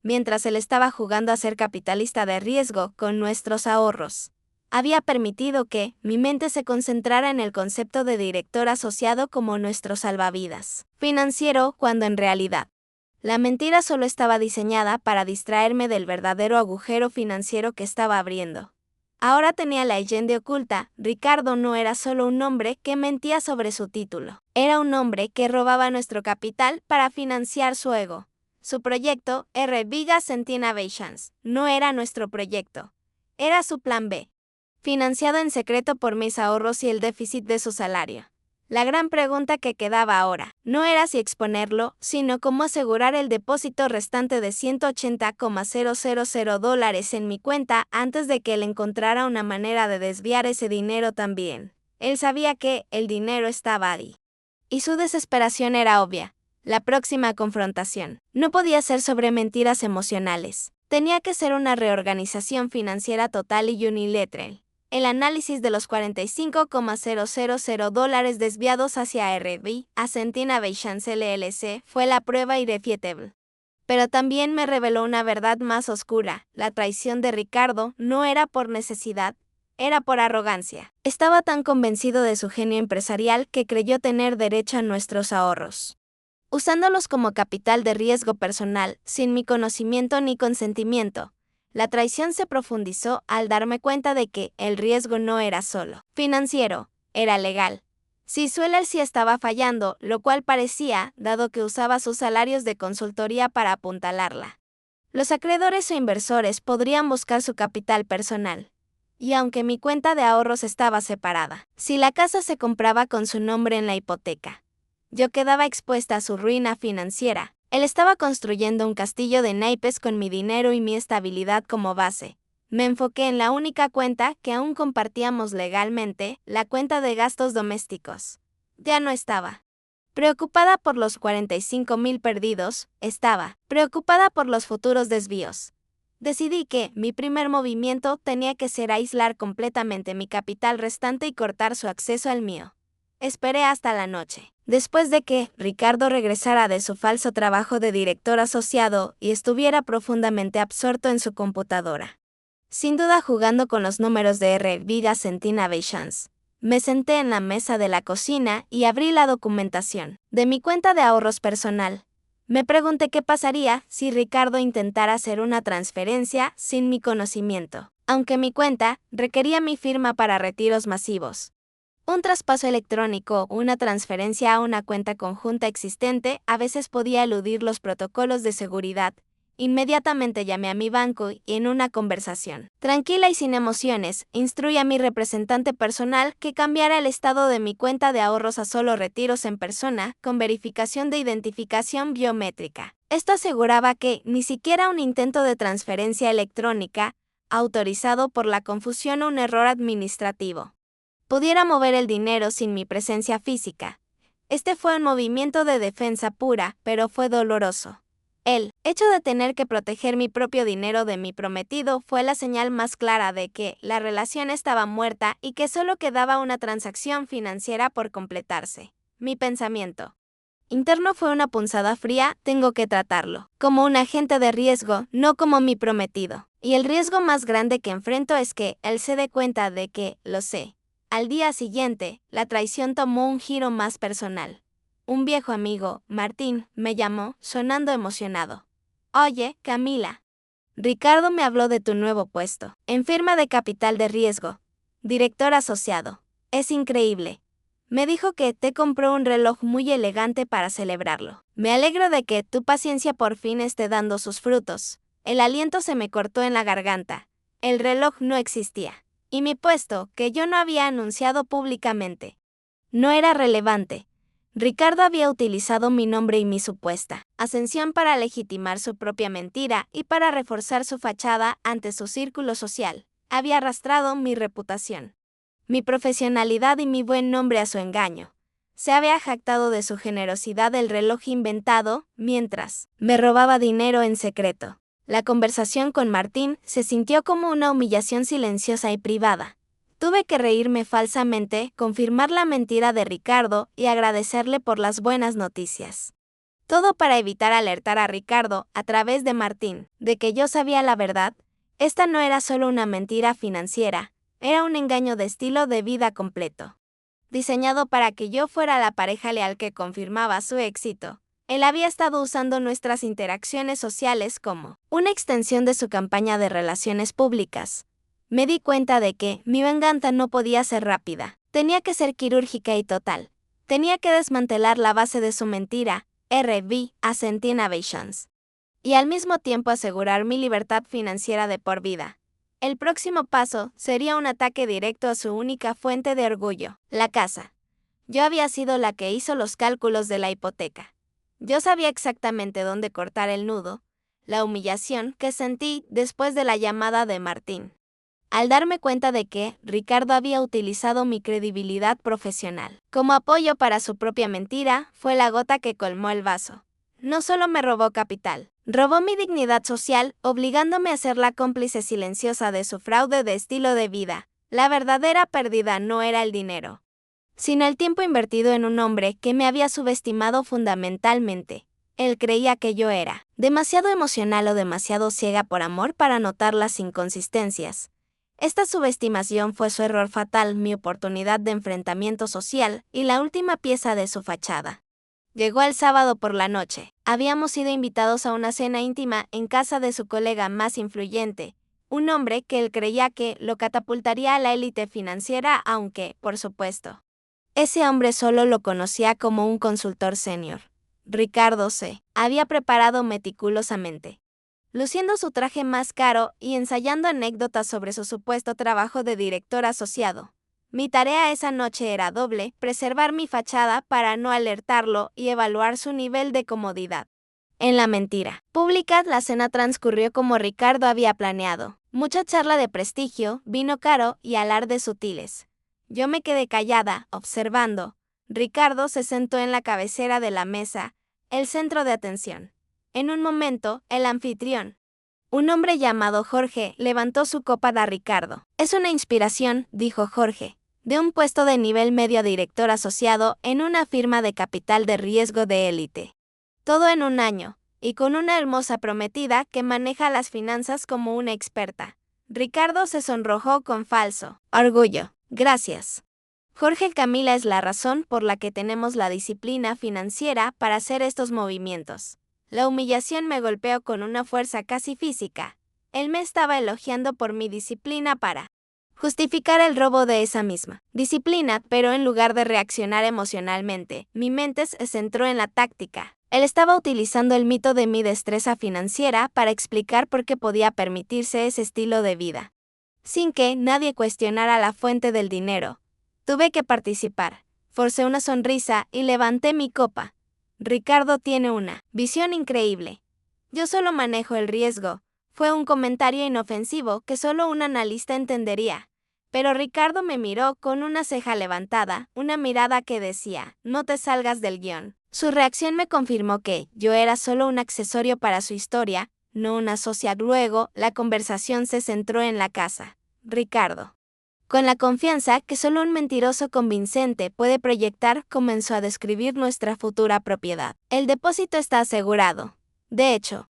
mientras él estaba jugando a ser capitalista de riesgo con nuestros ahorros. Había permitido que mi mente se concentrara en el concepto de director asociado como nuestro salvavidas financiero, cuando en realidad la mentira solo estaba diseñada para distraerme del verdadero agujero financiero que estaba abriendo. Ahora tenía la leyenda oculta. Ricardo no era solo un hombre que mentía sobre su título. Era un hombre que robaba nuestro capital para financiar su ego. Su proyecto, R. Vega Centina Veychans, no era nuestro proyecto. Era su plan B, financiado en secreto por mis ahorros y el déficit de su salario. La gran pregunta que quedaba ahora no era si exponerlo, sino cómo asegurar el depósito restante de $180,000 en mi cuenta antes de que él encontrara una manera de desviar ese dinero también. Él sabía que el dinero estaba ahí, y su desesperación era obvia. La próxima confrontación no podía ser sobre mentiras emocionales. Tenía que ser una reorganización financiera total y unilateral. El análisis de los $45,000 desviados hacia RB, a Centina Veychans LLC, fue la prueba irrefutable. Pero también me reveló una verdad más oscura. La traición de Ricardo no era por necesidad, era por arrogancia. Estaba tan convencido de su genio empresarial que creyó tener derecho a nuestros ahorros, usándolos como capital de riesgo personal, sin mi conocimiento ni consentimiento. La traición se profundizó al darme cuenta de que el riesgo no era solo financiero, era legal. Si su LLC estaba fallando, lo cual parecía, dado que usaba sus salarios de consultoría para apuntalarla. Los acreedores o inversores podrían buscar su capital personal. Y aunque mi cuenta de ahorros estaba separada, si la casa se compraba con su nombre en la hipoteca, yo quedaba expuesta a su ruina financiera. Él estaba construyendo un castillo de naipes con mi dinero y mi estabilidad como base. Me enfoqué en la única cuenta que aún compartíamos legalmente, la cuenta de gastos domésticos. Ya no estaba preocupada por los 45,000 perdidos, estaba preocupada por los futuros desvíos. Decidí que mi primer movimiento tenía que ser aislar completamente mi capital restante y cortar su acceso al mío. Esperé hasta la noche, después de que Ricardo regresara de su falso trabajo de director asociado y estuviera profundamente absorto en su computadora. Sin duda jugando con los números de RV Ascent Innovations. Me senté en la mesa de la cocina y abrí la documentación de mi cuenta de ahorros personal. Me pregunté qué pasaría si Ricardo intentara hacer una transferencia sin mi conocimiento, aunque mi cuenta requería mi firma para retiros masivos. Un traspaso electrónico o una transferencia a una cuenta conjunta existente a veces podía eludir los protocolos de seguridad. Inmediatamente llamé a mi banco y en una conversación tranquila y sin emociones, instruí a mi representante personal que cambiara el estado de mi cuenta de ahorros a solo retiros en persona con verificación de identificación biométrica. Esto aseguraba que ni siquiera un intento de transferencia electrónica, autorizado por la confusión o un error administrativo, pudiera mover el dinero sin mi presencia física. Este fue un movimiento de defensa pura, pero fue doloroso. El hecho de tener que proteger mi propio dinero de mi prometido fue la señal más clara de que la relación estaba muerta y que solo quedaba una transacción financiera por completarse. Mi pensamiento interno fue una punzada fría, tengo que tratarlo como un agente de riesgo, no como mi prometido. Y el riesgo más grande que enfrento es que él se dé cuenta de que, lo sé. Al día siguiente, la traición tomó un giro más personal. Un viejo amigo, Martín, me llamó, sonando emocionado. Oye, Camila. Ricardo me habló de tu nuevo puesto, en firma de capital de riesgo. Director asociado. Es increíble. Me dijo que te compró un reloj muy elegante para celebrarlo. Me alegro de que tu paciencia por fin esté dando sus frutos. El aliento se me cortó en la garganta. El reloj no existía. Y mi puesto, que yo no había anunciado públicamente, no era relevante. Ricardo había utilizado mi nombre y mi supuesta ascensión para legitimar su propia mentira y para reforzar su fachada ante su círculo social. Había arrastrado mi reputación, mi profesionalidad y mi buen nombre a su engaño. Se había jactado de su generosidad del reloj inventado, mientras me robaba dinero en secreto. La conversación con Martín se sintió como una humillación silenciosa y privada. Tuve que reírme falsamente, confirmar la mentira de Ricardo y agradecerle por las buenas noticias. Todo para evitar alertar a Ricardo, a través de Martín, de que yo sabía la verdad. Esta no era solo una mentira financiera, era un engaño de estilo de vida completo. Diseñado para que yo fuera la pareja leal que confirmaba su éxito. Él había estado usando nuestras interacciones sociales como una extensión de su campaña de relaciones públicas. Me di cuenta de que mi venganza no podía ser rápida, tenía que ser quirúrgica y total. Tenía que desmantelar la base de su mentira, RV Ascent Innovations, y al mismo tiempo asegurar mi libertad financiera de por vida. El próximo paso sería un ataque directo a su única fuente de orgullo, la casa. Yo había sido la que hizo los cálculos de la hipoteca. Yo sabía exactamente dónde cortar el nudo, la humillación que sentí después de la llamada de Martín. Al darme cuenta de que Ricardo había utilizado mi credibilidad profesional como apoyo para su propia mentira, fue la gota que colmó el vaso. No solo me robó capital, robó mi dignidad social, obligándome a ser la cómplice silenciosa de su fraude de estilo de vida. La verdadera pérdida no era el dinero, sino el tiempo invertido en un hombre que me había subestimado fundamentalmente. Él creía que yo era demasiado emocional o demasiado ciega por amor para notar las inconsistencias. Esta subestimación fue su error fatal, mi oportunidad de enfrentamiento social y la última pieza de su fachada. Llegó el sábado por la noche. Habíamos sido invitados a una cena íntima en casa de su colega más influyente, un hombre que él creía que lo catapultaría a la élite financiera, aunque, por supuesto, ese hombre solo lo conocía como un consultor senior. Ricardo se había preparado meticulosamente, luciendo su traje más caro y ensayando anécdotas sobre su supuesto trabajo de director asociado. Mi tarea esa noche era doble: preservar mi fachada para no alertarlo y evaluar su nivel de comodidad en la mentira pública. La cena transcurrió como Ricardo había planeado. Mucha charla de prestigio, vino caro y alardes sutiles. Yo me quedé callada, observando. Ricardo se sentó en la cabecera de la mesa, el centro de atención. En un momento, el anfitrión, un hombre llamado Jorge, levantó su copa a Ricardo. Es una inspiración, dijo Jorge, de un puesto de nivel medio a director asociado en una firma de capital de riesgo de élite. Todo en un año, y con una hermosa prometida que maneja las finanzas como una experta. Ricardo se sonrojó con falso orgullo. Gracias, Jorge. Camila es la razón por la que tenemos la disciplina financiera para hacer estos movimientos. La humillación me golpeó con una fuerza casi física. Él me estaba elogiando por mi disciplina para justificar el robo de esa misma disciplina, pero en lugar de reaccionar emocionalmente, mi mente se centró en la táctica. Él estaba utilizando el mito de mi destreza financiera para explicar por qué podía permitirse ese estilo de vida, sin que nadie cuestionara la fuente del dinero. Tuve que participar. Forcé una sonrisa y levanté mi copa. Ricardo tiene una visión increíble. Yo solo manejo el riesgo. Fue un comentario inofensivo que solo un analista entendería. Pero Ricardo me miró con una ceja levantada, una mirada que decía, no te salgas del guión. Su reacción me confirmó que yo era solo un accesorio para su historia, no una socia. Luego, la conversación se centró en la casa. Ricardo, con la confianza que solo un mentiroso convincente puede proyectar, comenzó a describir nuestra futura propiedad. El depósito está asegurado. De hecho,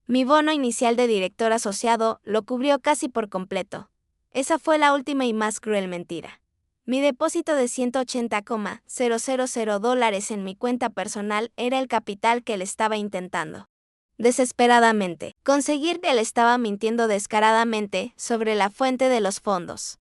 mi bono inicial de director asociado lo cubrió casi por completo. Esa fue la última y más cruel mentira. Mi depósito de $180,000 en mi cuenta personal era el capital que él estaba intentando desesperadamente conseguir. Él estaba mintiendo descaradamente sobre la fuente de los fondos,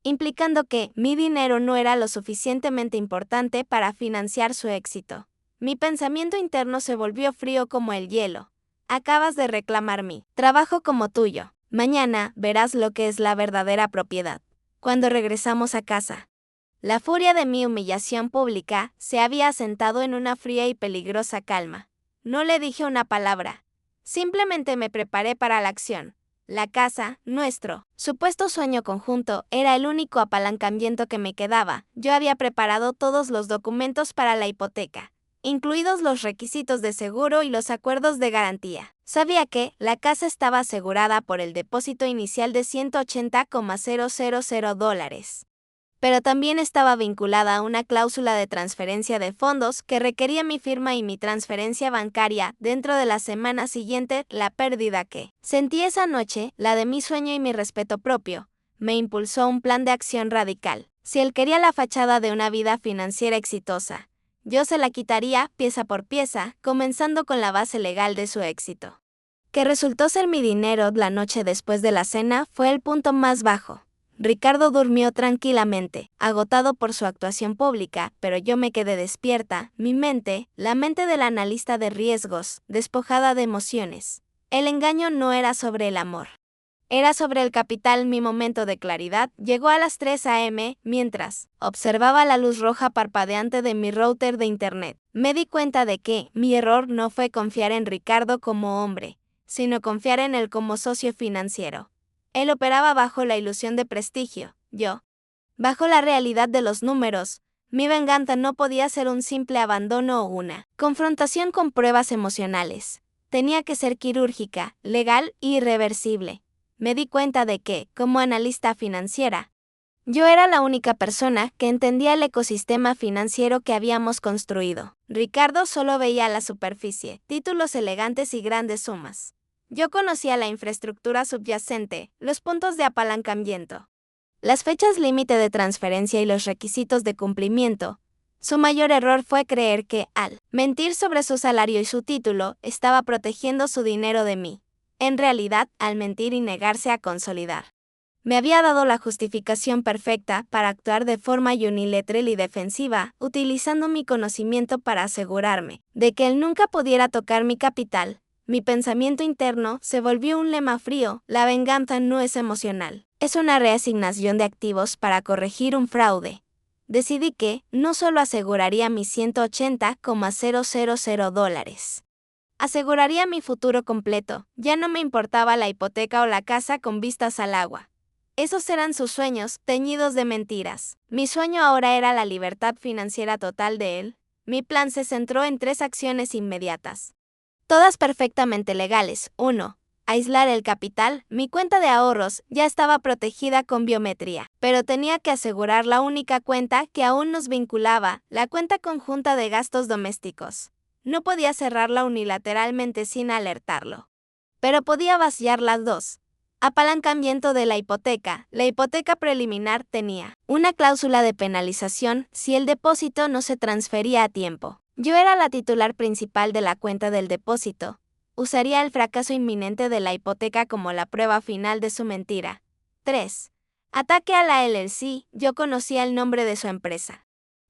implicando que mi dinero no era lo suficientemente importante para financiar su éxito. Mi pensamiento interno se volvió frío como el hielo. Acabas de reclamar mi trabajo como tuyo. Mañana verás lo que es la verdadera propiedad. Cuando regresamos a casa, la furia de mi humillación pública se había asentado en una fría y peligrosa calma. No le dije una palabra. Simplemente me preparé para la acción. La casa, nuestro supuesto sueño conjunto, era el único apalancamiento que me quedaba. Yo había preparado todos los documentos para la hipoteca, incluidos los requisitos de seguro y los acuerdos de garantía. Sabía que la casa estaba asegurada por el depósito inicial de $180,000, pero también estaba vinculada a una cláusula de transferencia de fondos que requería mi firma y mi transferencia bancaria dentro de la semana siguiente. La pérdida que sentí esa noche, la de mi sueño y mi respeto propio, me impulsó un plan de acción radical. Si él quería la fachada de una vida financiera exitosa, yo se la quitaría pieza por pieza, comenzando con la base legal de su éxito, que resultó ser mi dinero. La noche después de la cena fue el punto más bajo. Ricardo durmió tranquilamente, agotado por su actuación pública, pero yo me quedé despierta, mi mente, la mente del analista de riesgos, despojada de emociones. El engaño no era sobre el amor, era sobre el capital. Mi momento de claridad llegó a las 3 a.m. mientras observaba la luz roja parpadeante de mi router de internet. Me di cuenta de que mi error no fue confiar en Ricardo como hombre, sino confiar en él como socio financiero. Él operaba bajo la ilusión de prestigio, yo bajo la realidad de los números. Mi venganza no podía ser un simple abandono o una confrontación con pruebas emocionales. Tenía que ser quirúrgica, legal e irreversible. Me di cuenta de que, como analista financiera, yo era la única persona que entendía el ecosistema financiero que habíamos construido. Ricardo solo veía la superficie, títulos elegantes y grandes sumas. Yo conocía la infraestructura subyacente, los puntos de apalancamiento, las fechas límite de transferencia y los requisitos de cumplimiento. Su mayor error fue creer que, al mentir sobre su salario y su título, estaba protegiendo su dinero de mí. en realidad, al mentir y negarse a consolidar. Me había dado la justificación perfecta para actuar de forma unilateral y defensiva, utilizando mi conocimiento para asegurarme de que él nunca pudiera tocar mi capital. Mi pensamiento interno se volvió un lema frío: la venganza no es emocional, es una reasignación de activos para corregir un fraude. Decidí que no solo aseguraría mis $180,000. Aseguraría mi futuro completo, ya no me importaba la hipoteca o la casa con vistas al agua. Esos eran sus sueños, teñidos de mentiras. Mi sueño ahora era la libertad financiera total de él. Mi plan se centró en 3 acciones inmediatas, todas perfectamente legales. 1. Aislar el capital. Mi cuenta de ahorros ya estaba protegida con biometría, pero tenía que asegurar la única cuenta que aún nos vinculaba, la cuenta conjunta de gastos domésticos. No podía cerrarla unilateralmente sin alertarlo, pero podía vaciar las dos. Apalancamiento de la hipoteca. La hipoteca preliminar tenía una cláusula de penalización si el depósito no se transfería a tiempo. Yo era la titular principal de la cuenta del depósito. Usaría el fracaso inminente de la hipoteca como la prueba final de su mentira. 3. Ataque a la LLC. Yo conocía el nombre de su empresa: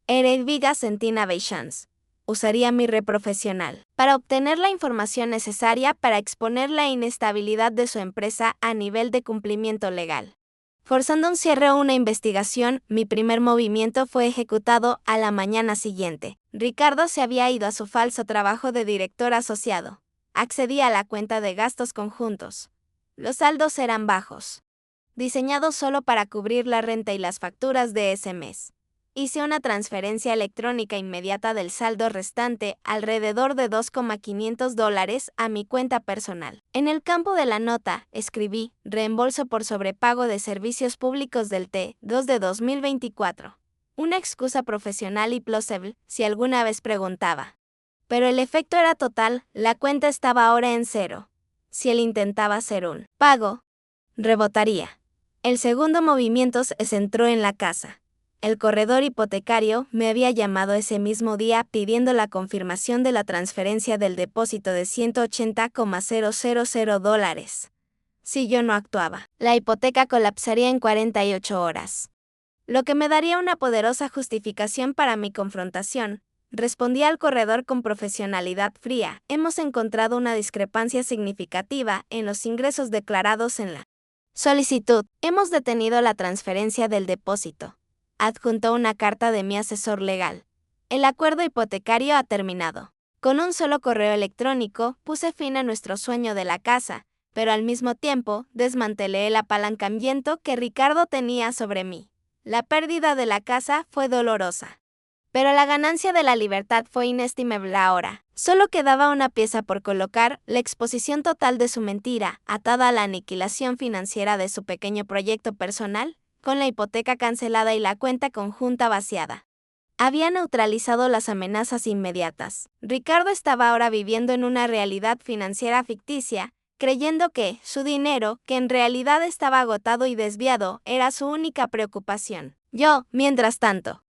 Eredvigas Innovations. Usaría mi red profesional para obtener la información necesaria para exponer la inestabilidad de su empresa a nivel de cumplimiento legal. Forzando un cierre o una investigación, mi primer movimiento fue ejecutado a la mañana siguiente. Ricardo se había ido a su falso trabajo de director asociado. Accedí a la cuenta de gastos conjuntos. Los saldos eran bajos, diseñados solo para cubrir la renta y las facturas de ese mes. Hice una transferencia electrónica inmediata del saldo restante, alrededor de $2,500, a mi cuenta personal. En el campo de la nota, escribí: reembolso por sobrepago de servicios públicos del T2 de 2024. Una excusa profesional y plausible, si alguna vez preguntaba. Pero el efecto era total, la cuenta estaba ahora en cero. Si él intentaba hacer un pago, rebotaría. El segundo movimiento se centró en la casa. El corredor hipotecario me había llamado ese mismo día pidiendo la confirmación de la transferencia del depósito de $180,000. Si yo no actuaba, la hipoteca colapsaría en 48 horas. Lo que me daría una poderosa justificación para mi confrontación. Respondí al corredor con profesionalidad fría: hemos encontrado una discrepancia significativa en los ingresos declarados en la solicitud. Hemos detenido la transferencia del depósito. Adjuntó una carta de mi asesor legal. El acuerdo hipotecario ha terminado. Con un solo correo electrónico puse fin a nuestro sueño de la casa, pero al mismo tiempo desmantelé el apalancamiento que Ricardo tenía sobre mí. La pérdida de la casa fue dolorosa, pero la ganancia de la libertad fue inestimable ahora. Solo quedaba una pieza por colocar: la exposición total de su mentira, atada a la aniquilación financiera de su pequeño proyecto personal, con la hipoteca cancelada y la cuenta conjunta vaciada. Había neutralizado las amenazas inmediatas. Ricardo estaba ahora viviendo en una realidad financiera ficticia, creyendo que su dinero, que en realidad estaba agotado y desviado, era su única preocupación. Yo, mientras tanto,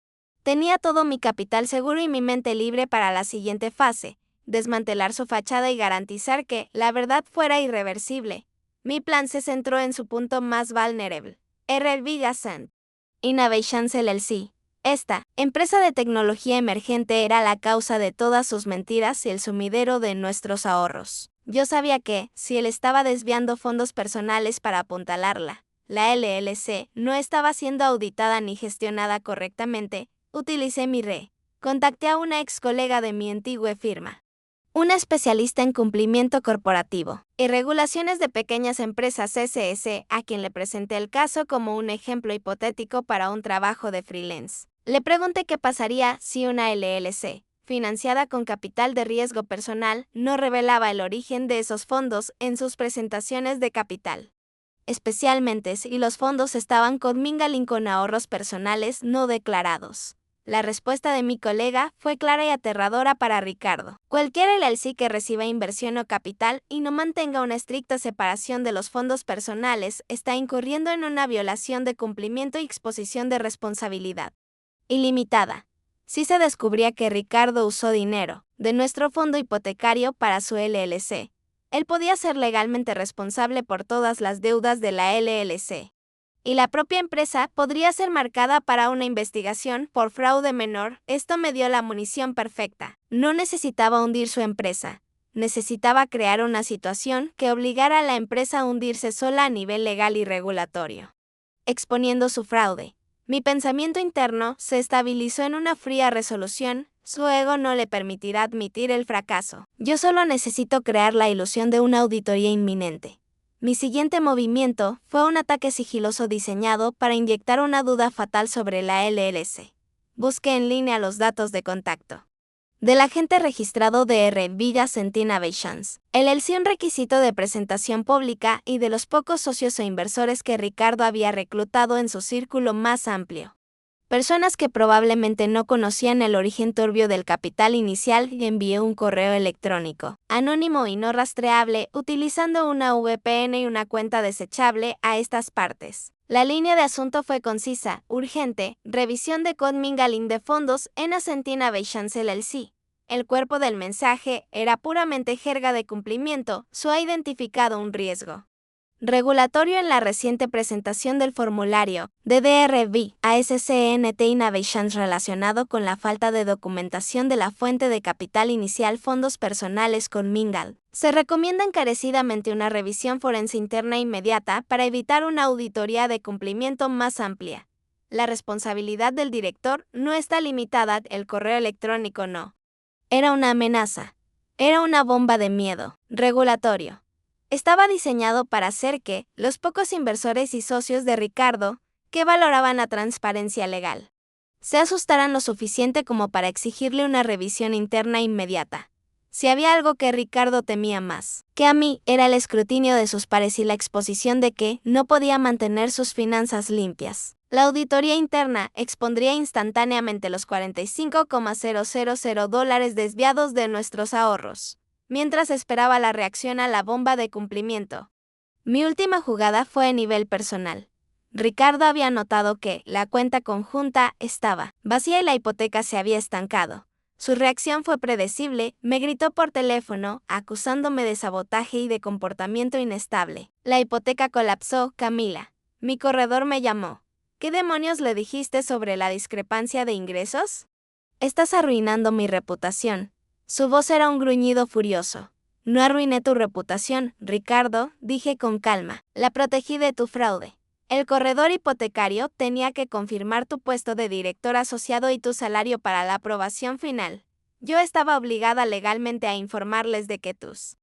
tenía todo mi capital seguro y mi mente libre para la siguiente fase: desmantelar su fachada y garantizar que la verdad fuera irreversible. Mi plan se centró en su punto más vulnerable: Eredvigas Innovations LLC. Esta empresa de tecnología emergente era la causa de todas sus mentiras y el sumidero de nuestros ahorros. Yo sabía que, si él estaba desviando fondos personales para apuntalarla, la LLC no estaba siendo auditada ni gestionada correctamente. Utilicé mi red. Contacté a una ex colega de mi antigua firma, una especialista en cumplimiento corporativo y regulaciones de pequeñas empresas SS, a quien le presenté el caso como un ejemplo hipotético para un trabajo de freelance. Le pregunté qué pasaría si una LLC, financiada con capital de riesgo personal, no revelaba el origen de esos fondos en sus presentaciones de capital, especialmente si los fondos estaban commingling con ahorros personales no declarados. La respuesta de mi colega fue clara y aterradora para Ricardo: cualquier LLC que reciba inversión o capital y no mantenga una estricta separación de los fondos personales está incurriendo en una violación de cumplimiento y exposición de responsabilidad ilimitada. Si se descubría que Ricardo usó dinero de nuestro fondo hipotecario para su LLC, Él podía ser legalmente responsable por todas las deudas de la LLC. Y la propia empresa podría ser marcada para una investigación por fraude menor. Esto me dio la munición perfecta. No necesitaba hundir su empresa. Necesitaba crear una situación que obligara a la empresa a hundirse sola a nivel legal y regulatorio. Exponiendo su fraude, mi pensamiento interno se estabilizó en una fría resolución. Su ego no le permitirá admitir el fracaso. Yo solo necesito crear la ilusión de una auditoría inminente. Mi siguiente movimiento fue un ataque sigiloso diseñado para inyectar una duda fatal sobre la LLC. Busqué en línea los datos de contacto del agente registrado de R. Ascent Innovations, LLC, un requisito de presentación pública, y de los pocos socios e inversores que Ricardo había reclutado en su círculo más amplio. Personas que probablemente no conocían el origen turbio del capital inicial, y envié un correo electrónico, anónimo y no rastreable, utilizando una VPN y una cuenta desechable a estas partes. La línea de asunto fue concisa, urgente: revisión de commingling de fondos en Ascent Innovations LLC. El cuerpo del mensaje era puramente jerga de cumplimiento. Se ha identificado un riesgo regulatorio en la reciente presentación del formulario de DRV a Ascent Innovations relacionado con la falta de documentación de la fuente de capital inicial fondos personales commingling. Se recomienda encarecidamente una revisión forense interna inmediata para evitar una auditoría de cumplimiento más amplia. La responsabilidad del director no está limitada. El correo electrónico no era una amenaza. Era una bomba de miedo regulatorio. Estaba diseñado para hacer que los pocos inversores y socios de Ricardo, que valoraban la transparencia legal, se asustaran lo suficiente como para exigirle una revisión interna inmediata. Si había algo que Ricardo temía más que a mí, era el escrutinio de sus pares y la exposición de que no podía mantener sus finanzas limpias. La auditoría interna expondría instantáneamente los $45,000 desviados de nuestros ahorros, mientras esperaba la reacción a la bomba de cumplimiento. Mi última jugada fue a nivel personal. Ricardo había notado que la cuenta conjunta estaba vacía y la hipoteca se había estancado. Su reacción fue predecible. Me gritó por teléfono, acusándome de sabotaje y de comportamiento inestable. La hipoteca colapsó, Camila. Mi corredor me llamó. ¿Qué demonios le dijiste sobre la discrepancia de ingresos? Estás arruinando mi reputación. Su voz era un gruñido furioso. No arruiné tu reputación, Ricardo, dije con calma. La protegí de tu fraude. El corredor hipotecario tenía que confirmar tu puesto de director asociado y tu salario para la aprobación final. Yo estaba obligada legalmente a informarles de que tus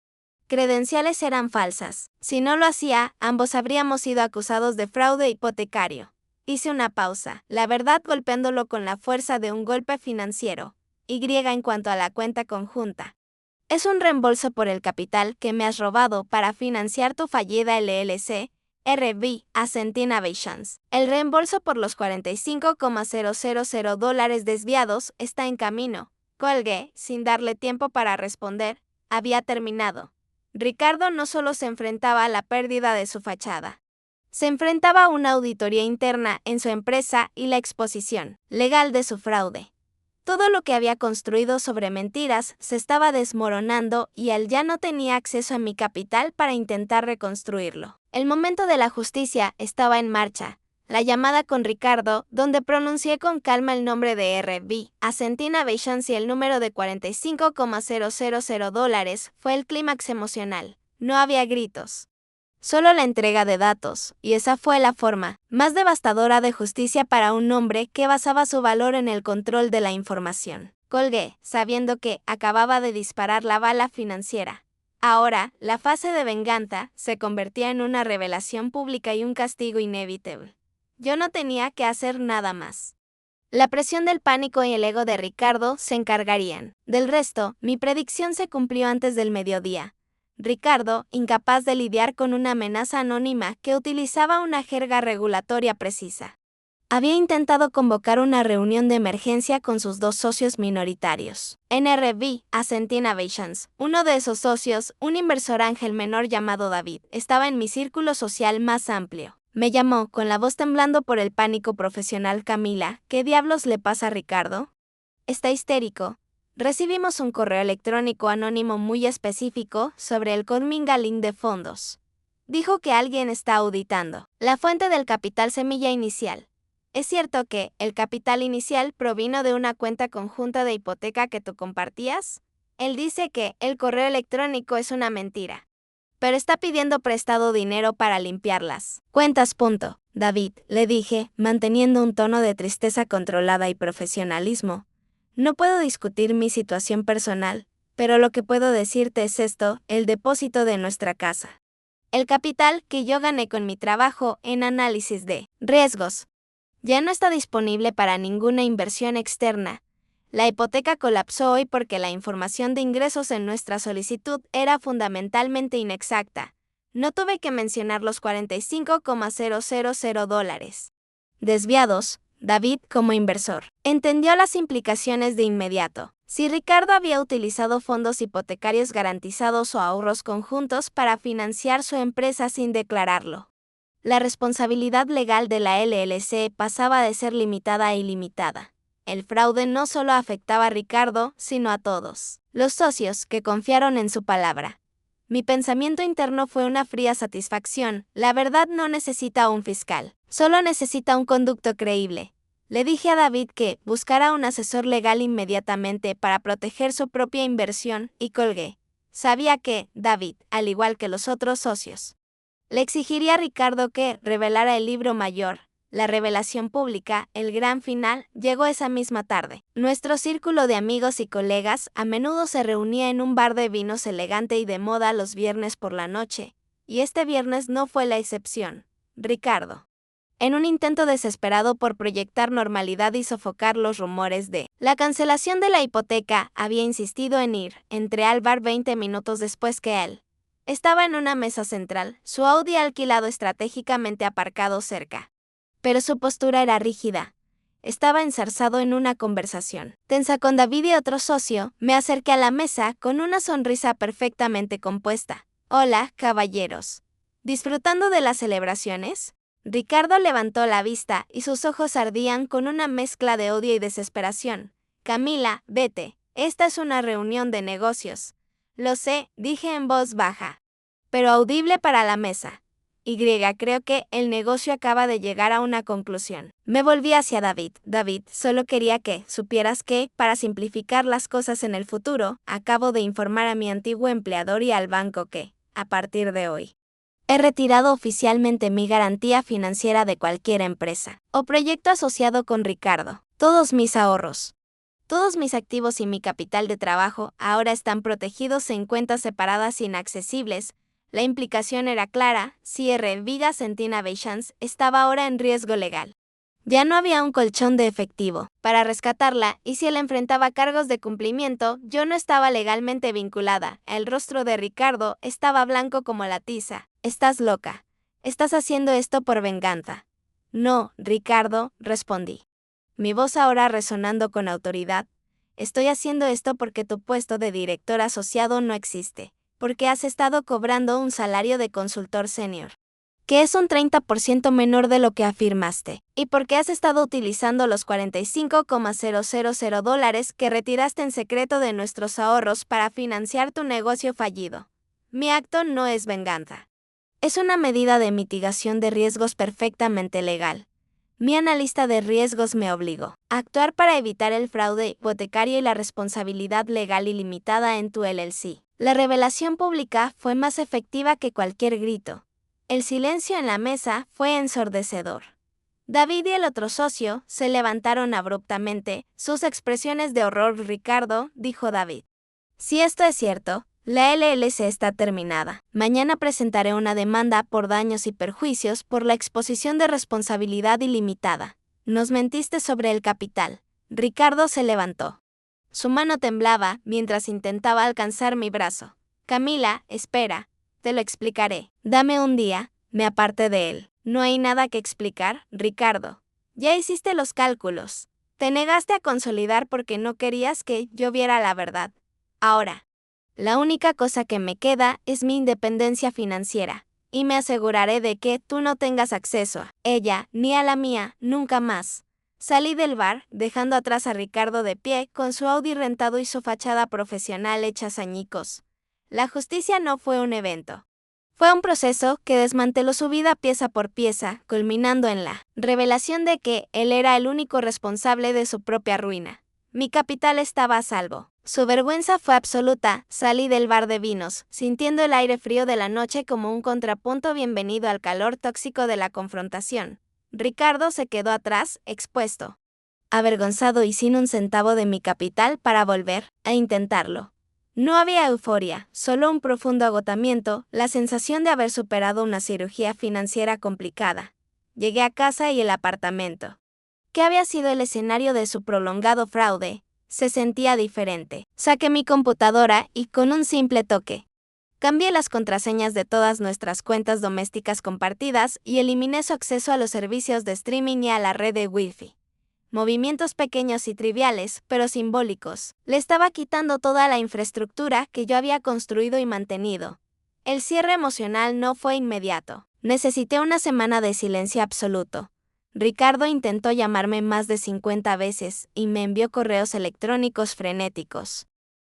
credenciales eran falsas. Si no lo hacía, ambos habríamos sido acusados de fraude hipotecario. Hice una pausa, la verdad golpeándolo con la fuerza de un golpe financiero. En cuanto a la cuenta conjunta. Es un reembolso por el capital que me has robado para financiar tu fallida LLC, RV Ascent Innovations. El reembolso por los $45,000 desviados está en camino. Colgué, sin darle tiempo para responder. Había terminado. Ricardo no solo se enfrentaba a la pérdida de su fachada. Se enfrentaba a una auditoría interna en su empresa y la exposición legal de su fraude. Todo lo que había construido sobre mentiras se estaba desmoronando y él ya no tenía acceso a mi capital para intentar reconstruirlo. El momento de la justicia estaba en marcha. La llamada con Ricardo, donde pronuncié con calma el nombre de RV Ascent Innovations y el número de $45,000, fue el clímax emocional. No había gritos. Solo la entrega de datos, y esa fue la forma más devastadora de justicia para un hombre que basaba su valor en el control de la información. Colgué, sabiendo que acababa de disparar la bala financiera. Ahora, la fase de venganza se convertía en una revelación pública y un castigo inevitable. Yo no tenía que hacer nada más. La presión del pánico y el ego de Ricardo se encargarían. Del resto, mi predicción se cumplió antes del mediodía. Ricardo, incapaz de lidiar con una amenaza anónima que utilizaba una jerga regulatoria precisa, había intentado convocar una reunión de emergencia con sus dos socios minoritarios. NRV Ascent Innovations. Uno de esos socios, un inversor ángel menor llamado David, estaba en mi círculo social más amplio. Me llamó, con la voz temblando por el pánico profesional. Camila, ¿qué diablos le pasa a Ricardo? Está histérico. Recibimos un correo electrónico anónimo muy específico sobre el conmingaling de fondos. Dijo que alguien está auditando la fuente del capital semilla inicial. Es cierto que el capital inicial provino de una cuenta conjunta de hipoteca que tú compartías. Él dice que el correo electrónico es una mentira, pero está pidiendo prestado dinero para limpiarlas cuentas. David, le dije, manteniendo un tono de tristeza controlada y profesionalismo. No puedo discutir mi situación personal, pero lo que puedo decirte es esto: el depósito de nuestra casa. El capital que yo gané con mi trabajo en análisis de riesgos ya no está disponible para ninguna inversión externa. La hipoteca colapsó hoy porque la información de ingresos en nuestra solicitud era fundamentalmente inexacta. No tuve que mencionar los $45,000 desviados. David, como inversor, entendió las implicaciones de inmediato. Si Ricardo había utilizado fondos hipotecarios garantizados o ahorros conjuntos para financiar su empresa sin declararlo, la responsabilidad legal de la LLC pasaba de ser limitada a ilimitada. El fraude no solo afectaba a Ricardo, sino a todos los socios que confiaron en su palabra. Mi pensamiento interno fue una fría satisfacción. La verdad no necesita un fiscal, solo necesita un conducto creíble. Le dije a David que buscara un asesor legal inmediatamente para proteger su propia inversión y colgué. Sabía que David, al igual que los otros socios, le exigiría a Ricardo que revelara el libro mayor. La revelación pública, el gran final, llegó esa misma tarde. Nuestro círculo de amigos y colegas a menudo se reunía en un bar de vinos elegante y de moda los viernes por la noche, y este viernes no fue la excepción. Ricardo, en un intento desesperado por proyectar normalidad y sofocar los rumores de la cancelación de la hipoteca, había insistido en ir. Entré al bar 20 minutos después que él. Estaba en una mesa central, su Audi alquilado estratégicamente aparcado cerca. Pero su postura era rígida. Estaba enzarzado en una conversación tensa con David y otro socio. Me acerqué a la mesa con una sonrisa perfectamente compuesta. Hola, caballeros. ¿Disfrutando de las celebraciones? Ricardo levantó la vista y sus ojos ardían con una mezcla de odio y desesperación. Camila, vete. Esta es una reunión de negocios. Lo sé, dije en voz baja, pero audible para la mesa. Creo que el negocio acaba de llegar a una conclusión. Me volví hacia David. David, solo quería que supieras que, para simplificar las cosas en el futuro, acabo de informar a mi antiguo empleador y al banco que, a partir de hoy, he retirado oficialmente mi garantía financiera de cualquier empresa o proyecto asociado con Ricardo. Todos mis ahorros, todos mis activos y mi capital de trabajo ahora están protegidos en cuentas separadas e inaccesibles. La implicación era clara: Cierre Viga Centina Beischans estaba ahora en riesgo legal. Ya no había un colchón de efectivo para rescatarla, y si él enfrentaba cargos de cumplimiento, yo no estaba legalmente vinculada. El rostro de Ricardo estaba blanco como la tiza. Estás loca. Estás haciendo esto por venganza. No, Ricardo, respondí, mi voz ahora resonando con autoridad. Estoy haciendo esto porque tu puesto de director asociado no existe. Porque has estado cobrando un salario de consultor senior, que es un 30% menor de lo que afirmaste, y porque has estado utilizando los $45,000 que retiraste en secreto de nuestros ahorros para financiar tu negocio fallido. Mi acto no es venganza. Es una medida de mitigación de riesgos perfectamente legal. Mi analista de riesgos me obligó a actuar para evitar el fraude hipotecario y la responsabilidad legal ilimitada en tu LLC. La revelación pública fue más efectiva que cualquier grito. El silencio en la mesa fue ensordecedor. David y el otro socio se levantaron abruptamente, sus expresiones de horror. Ricardo, dijo David, si esto es cierto, la LLC está terminada. Mañana presentaré una demanda por daños y perjuicios por la exposición de responsabilidad ilimitada. Nos mentiste sobre el capital. Ricardo se levantó. Su mano temblaba mientras intentaba alcanzar mi brazo. Camila, espera, te lo explicaré. Dame un día, me aparté de él. No hay nada que explicar, Ricardo. Ya hiciste los cálculos. Te negaste a consolidar porque no querías que yo viera la verdad. Ahora, la única cosa que me queda es mi independencia financiera, y me aseguraré de que tú no tengas acceso a ella ni a la mía nunca más. Salí del bar, dejando atrás a Ricardo de pie, con su Audi rentado y su fachada profesional hecha añicos. La justicia no fue un evento. Fue un proceso que desmanteló su vida pieza por pieza, culminando en la revelación de que él era el único responsable de su propia ruina. Mi capital estaba a salvo. Su vergüenza fue absoluta. Salí del bar de vinos, sintiendo el aire frío de la noche como un contrapunto bienvenido al calor tóxico de la confrontación. Ricardo se quedó atrás, expuesto, avergonzado y sin un centavo de mi capital para volver a intentarlo. No había euforia, solo un profundo agotamiento, la sensación de haber superado una cirugía financiera complicada. Llegué a casa y el apartamento, que había sido el escenario de su prolongado fraude, se sentía diferente. Saqué mi computadora y con un simple toque, cambié las contraseñas de todas nuestras cuentas domésticas compartidas y eliminé su acceso a los servicios de streaming y a la red de Wi-Fi. Movimientos pequeños y triviales, pero simbólicos. Le estaba quitando toda la infraestructura que yo había construido y mantenido. El cierre emocional no fue inmediato. Necesité una semana de silencio absoluto. Ricardo intentó llamarme más de 50 veces y me envió correos electrónicos frenéticos,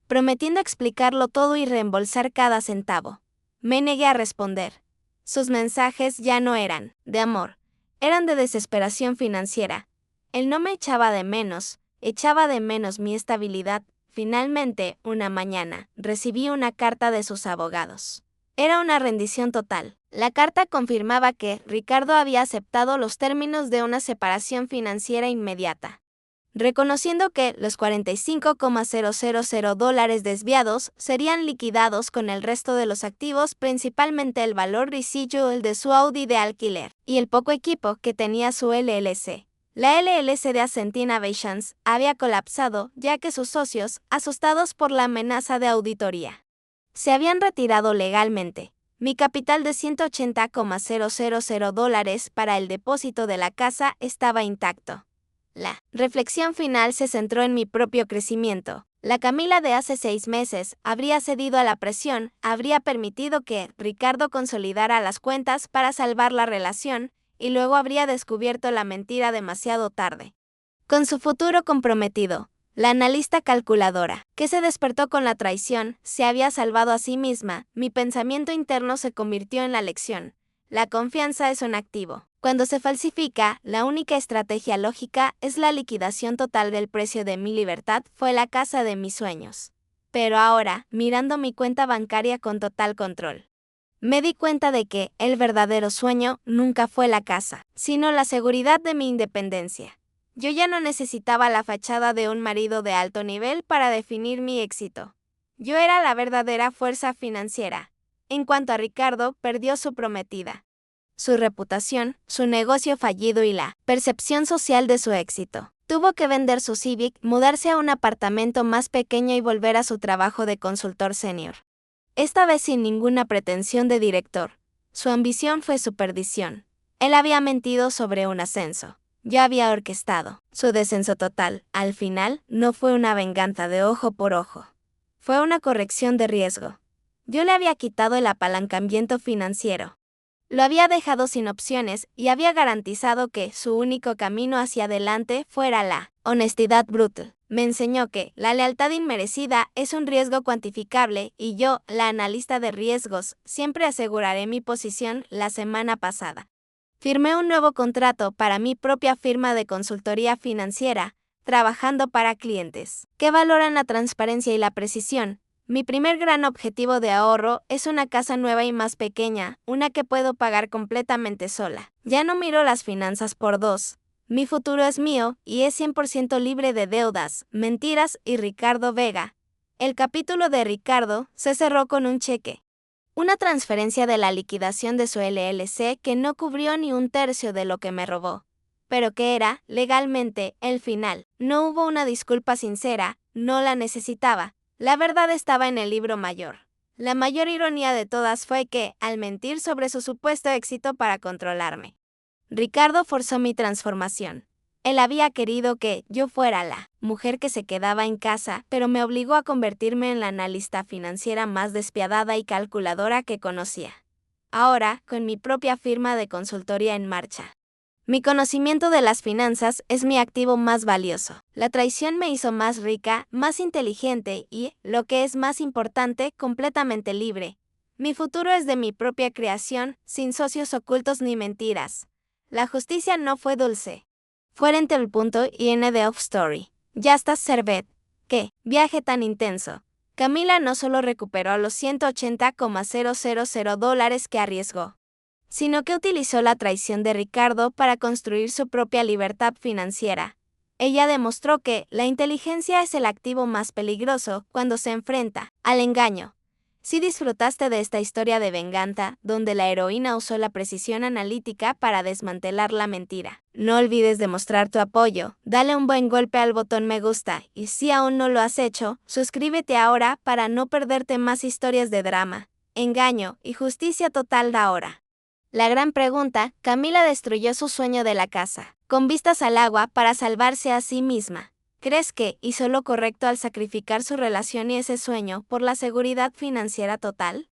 prometiendo explicarlo todo y reembolsar cada centavo. Me negué a responder. Sus mensajes ya no eran de amor, eran de desesperación financiera. Él no me echaba de menos, echaba de menos mi estabilidad. Finalmente, una mañana, recibí una carta de sus abogados. Era una rendición total. La carta confirmaba que Ricardo había aceptado los términos de una separación financiera inmediata, reconociendo que los $45,000 desviados serían liquidados con el resto de los activos, principalmente el valor residual de su Audi de alquiler y el poco equipo que tenía su LLC. La LLC de Ascent Innovations había colapsado ya que sus socios, asustados por la amenaza de auditoría, se habían retirado legalmente. Mi capital de $180,000 para el depósito de la casa estaba intacto. La reflexión final se centró en mi propio crecimiento. La Camila de hace 6 meses habría cedido a la presión, habría permitido que Ricardo consolidara las cuentas para salvar la relación, y luego habría descubierto la mentira demasiado tarde. Con su futuro comprometido, la analista calculadora, que se despertó con la traición, se había salvado a sí misma. Mi pensamiento interno se convirtió en la lección. La confianza es un activo. Cuando se falsifica, la única estrategia lógica es la liquidación total del precio de mi libertad. Fue la casa de mis sueños. Pero ahora, mirando mi cuenta bancaria con total control, me di cuenta de que el verdadero sueño nunca fue la casa, sino la seguridad de mi independencia. Yo ya no necesitaba la fachada de un marido de alto nivel para definir mi éxito. Yo era la verdadera fuerza financiera. En cuanto a Ricardo, perdió su prometida, su reputación, su negocio fallido y la percepción social de su éxito. Tuvo que vender su Civic, mudarse a un apartamento más pequeño y volver a su trabajo de consultor senior. Esta vez sin ninguna pretensión de director. Su ambición fue su perdición. Él había mentido sobre un ascenso. Yo había orquestado su descenso total. Al final, no fue una venganza de ojo por ojo. Fue una corrección de riesgo. Yo le había quitado el apalancamiento financiero. Lo había dejado sin opciones y había garantizado que su único camino hacia adelante fuera la honestidad brutal. Me enseñó que la lealtad inmerecida es un riesgo cuantificable y yo, la analista de riesgos, siempre aseguraré mi posición. La semana pasada firmé un nuevo contrato para mi propia firma de consultoría financiera, trabajando para clientes que valoran la transparencia y la precisión. Mi primer gran objetivo de ahorro es una casa nueva y más pequeña, una que puedo pagar completamente sola. Ya no miro las finanzas por dos. Mi futuro es mío y es 100% libre de deudas, mentiras y Ricardo Vega. El capítulo de Ricardo se cerró con un cheque. Una transferencia de la liquidación de su LLC que no cubrió ni un tercio de lo que me robó, pero que era, legalmente, el final. No hubo una disculpa sincera, no la necesitaba. La verdad estaba en el libro mayor. La mayor ironía de todas fue que, al mentir sobre su supuesto éxito para controlarme, Ricardo forzó mi transformación. Él había querido que yo fuera la mujer que se quedaba en casa, pero me obligó a convertirme en la analista financiera más despiadada y calculadora que conocía. Ahora, con mi propia firma de consultoría en marcha, Mi conocimiento de las finanzas es mi activo más valioso. La traición me hizo más rica, más inteligente y, lo que es más importante, completamente libre. Mi futuro es de mi propia creación, sin socios ocultos ni mentiras. La justicia no fue dulce. Fuera el punto y end of story. Ya estás Servet. ¿Qué? Viaje tan intenso. Camila no solo recuperó los $180,000 que arriesgó, sino que utilizó la traición de Ricardo para construir su propia libertad financiera. Ella demostró que la inteligencia es el activo más peligroso cuando se enfrenta al engaño. Si disfrutaste de esta historia de venganza, donde la heroína usó la precisión analítica para desmantelar la mentira, no olvides demostrar tu apoyo, dale un buen golpe al botón me gusta y si aún no lo has hecho, suscríbete ahora para no perderte más historias de drama, engaño y justicia total ahora. La gran pregunta, Camila destruyó su sueño de la casa, con vistas al agua para salvarse a sí misma. ¿Crees que hizo lo correcto al sacrificar su relación y ese sueño por la seguridad financiera total?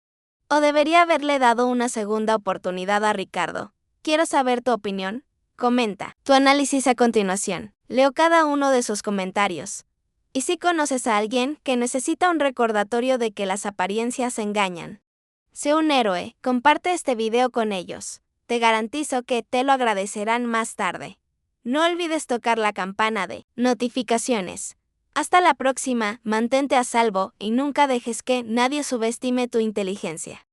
¿O debería haberle dado una segunda oportunidad a Ricardo? Quiero saber tu opinión. Comenta tu análisis a continuación. Leo cada uno de sus comentarios. ¿Y si conoces a alguien que necesita un recordatorio de que las apariencias engañan? Sé un héroe, comparte este video con ellos. Te garantizo que te lo agradecerán más tarde. No olvides tocar la campana de notificaciones. Hasta la próxima, mantente a salvo y nunca dejes que nadie subestime tu inteligencia.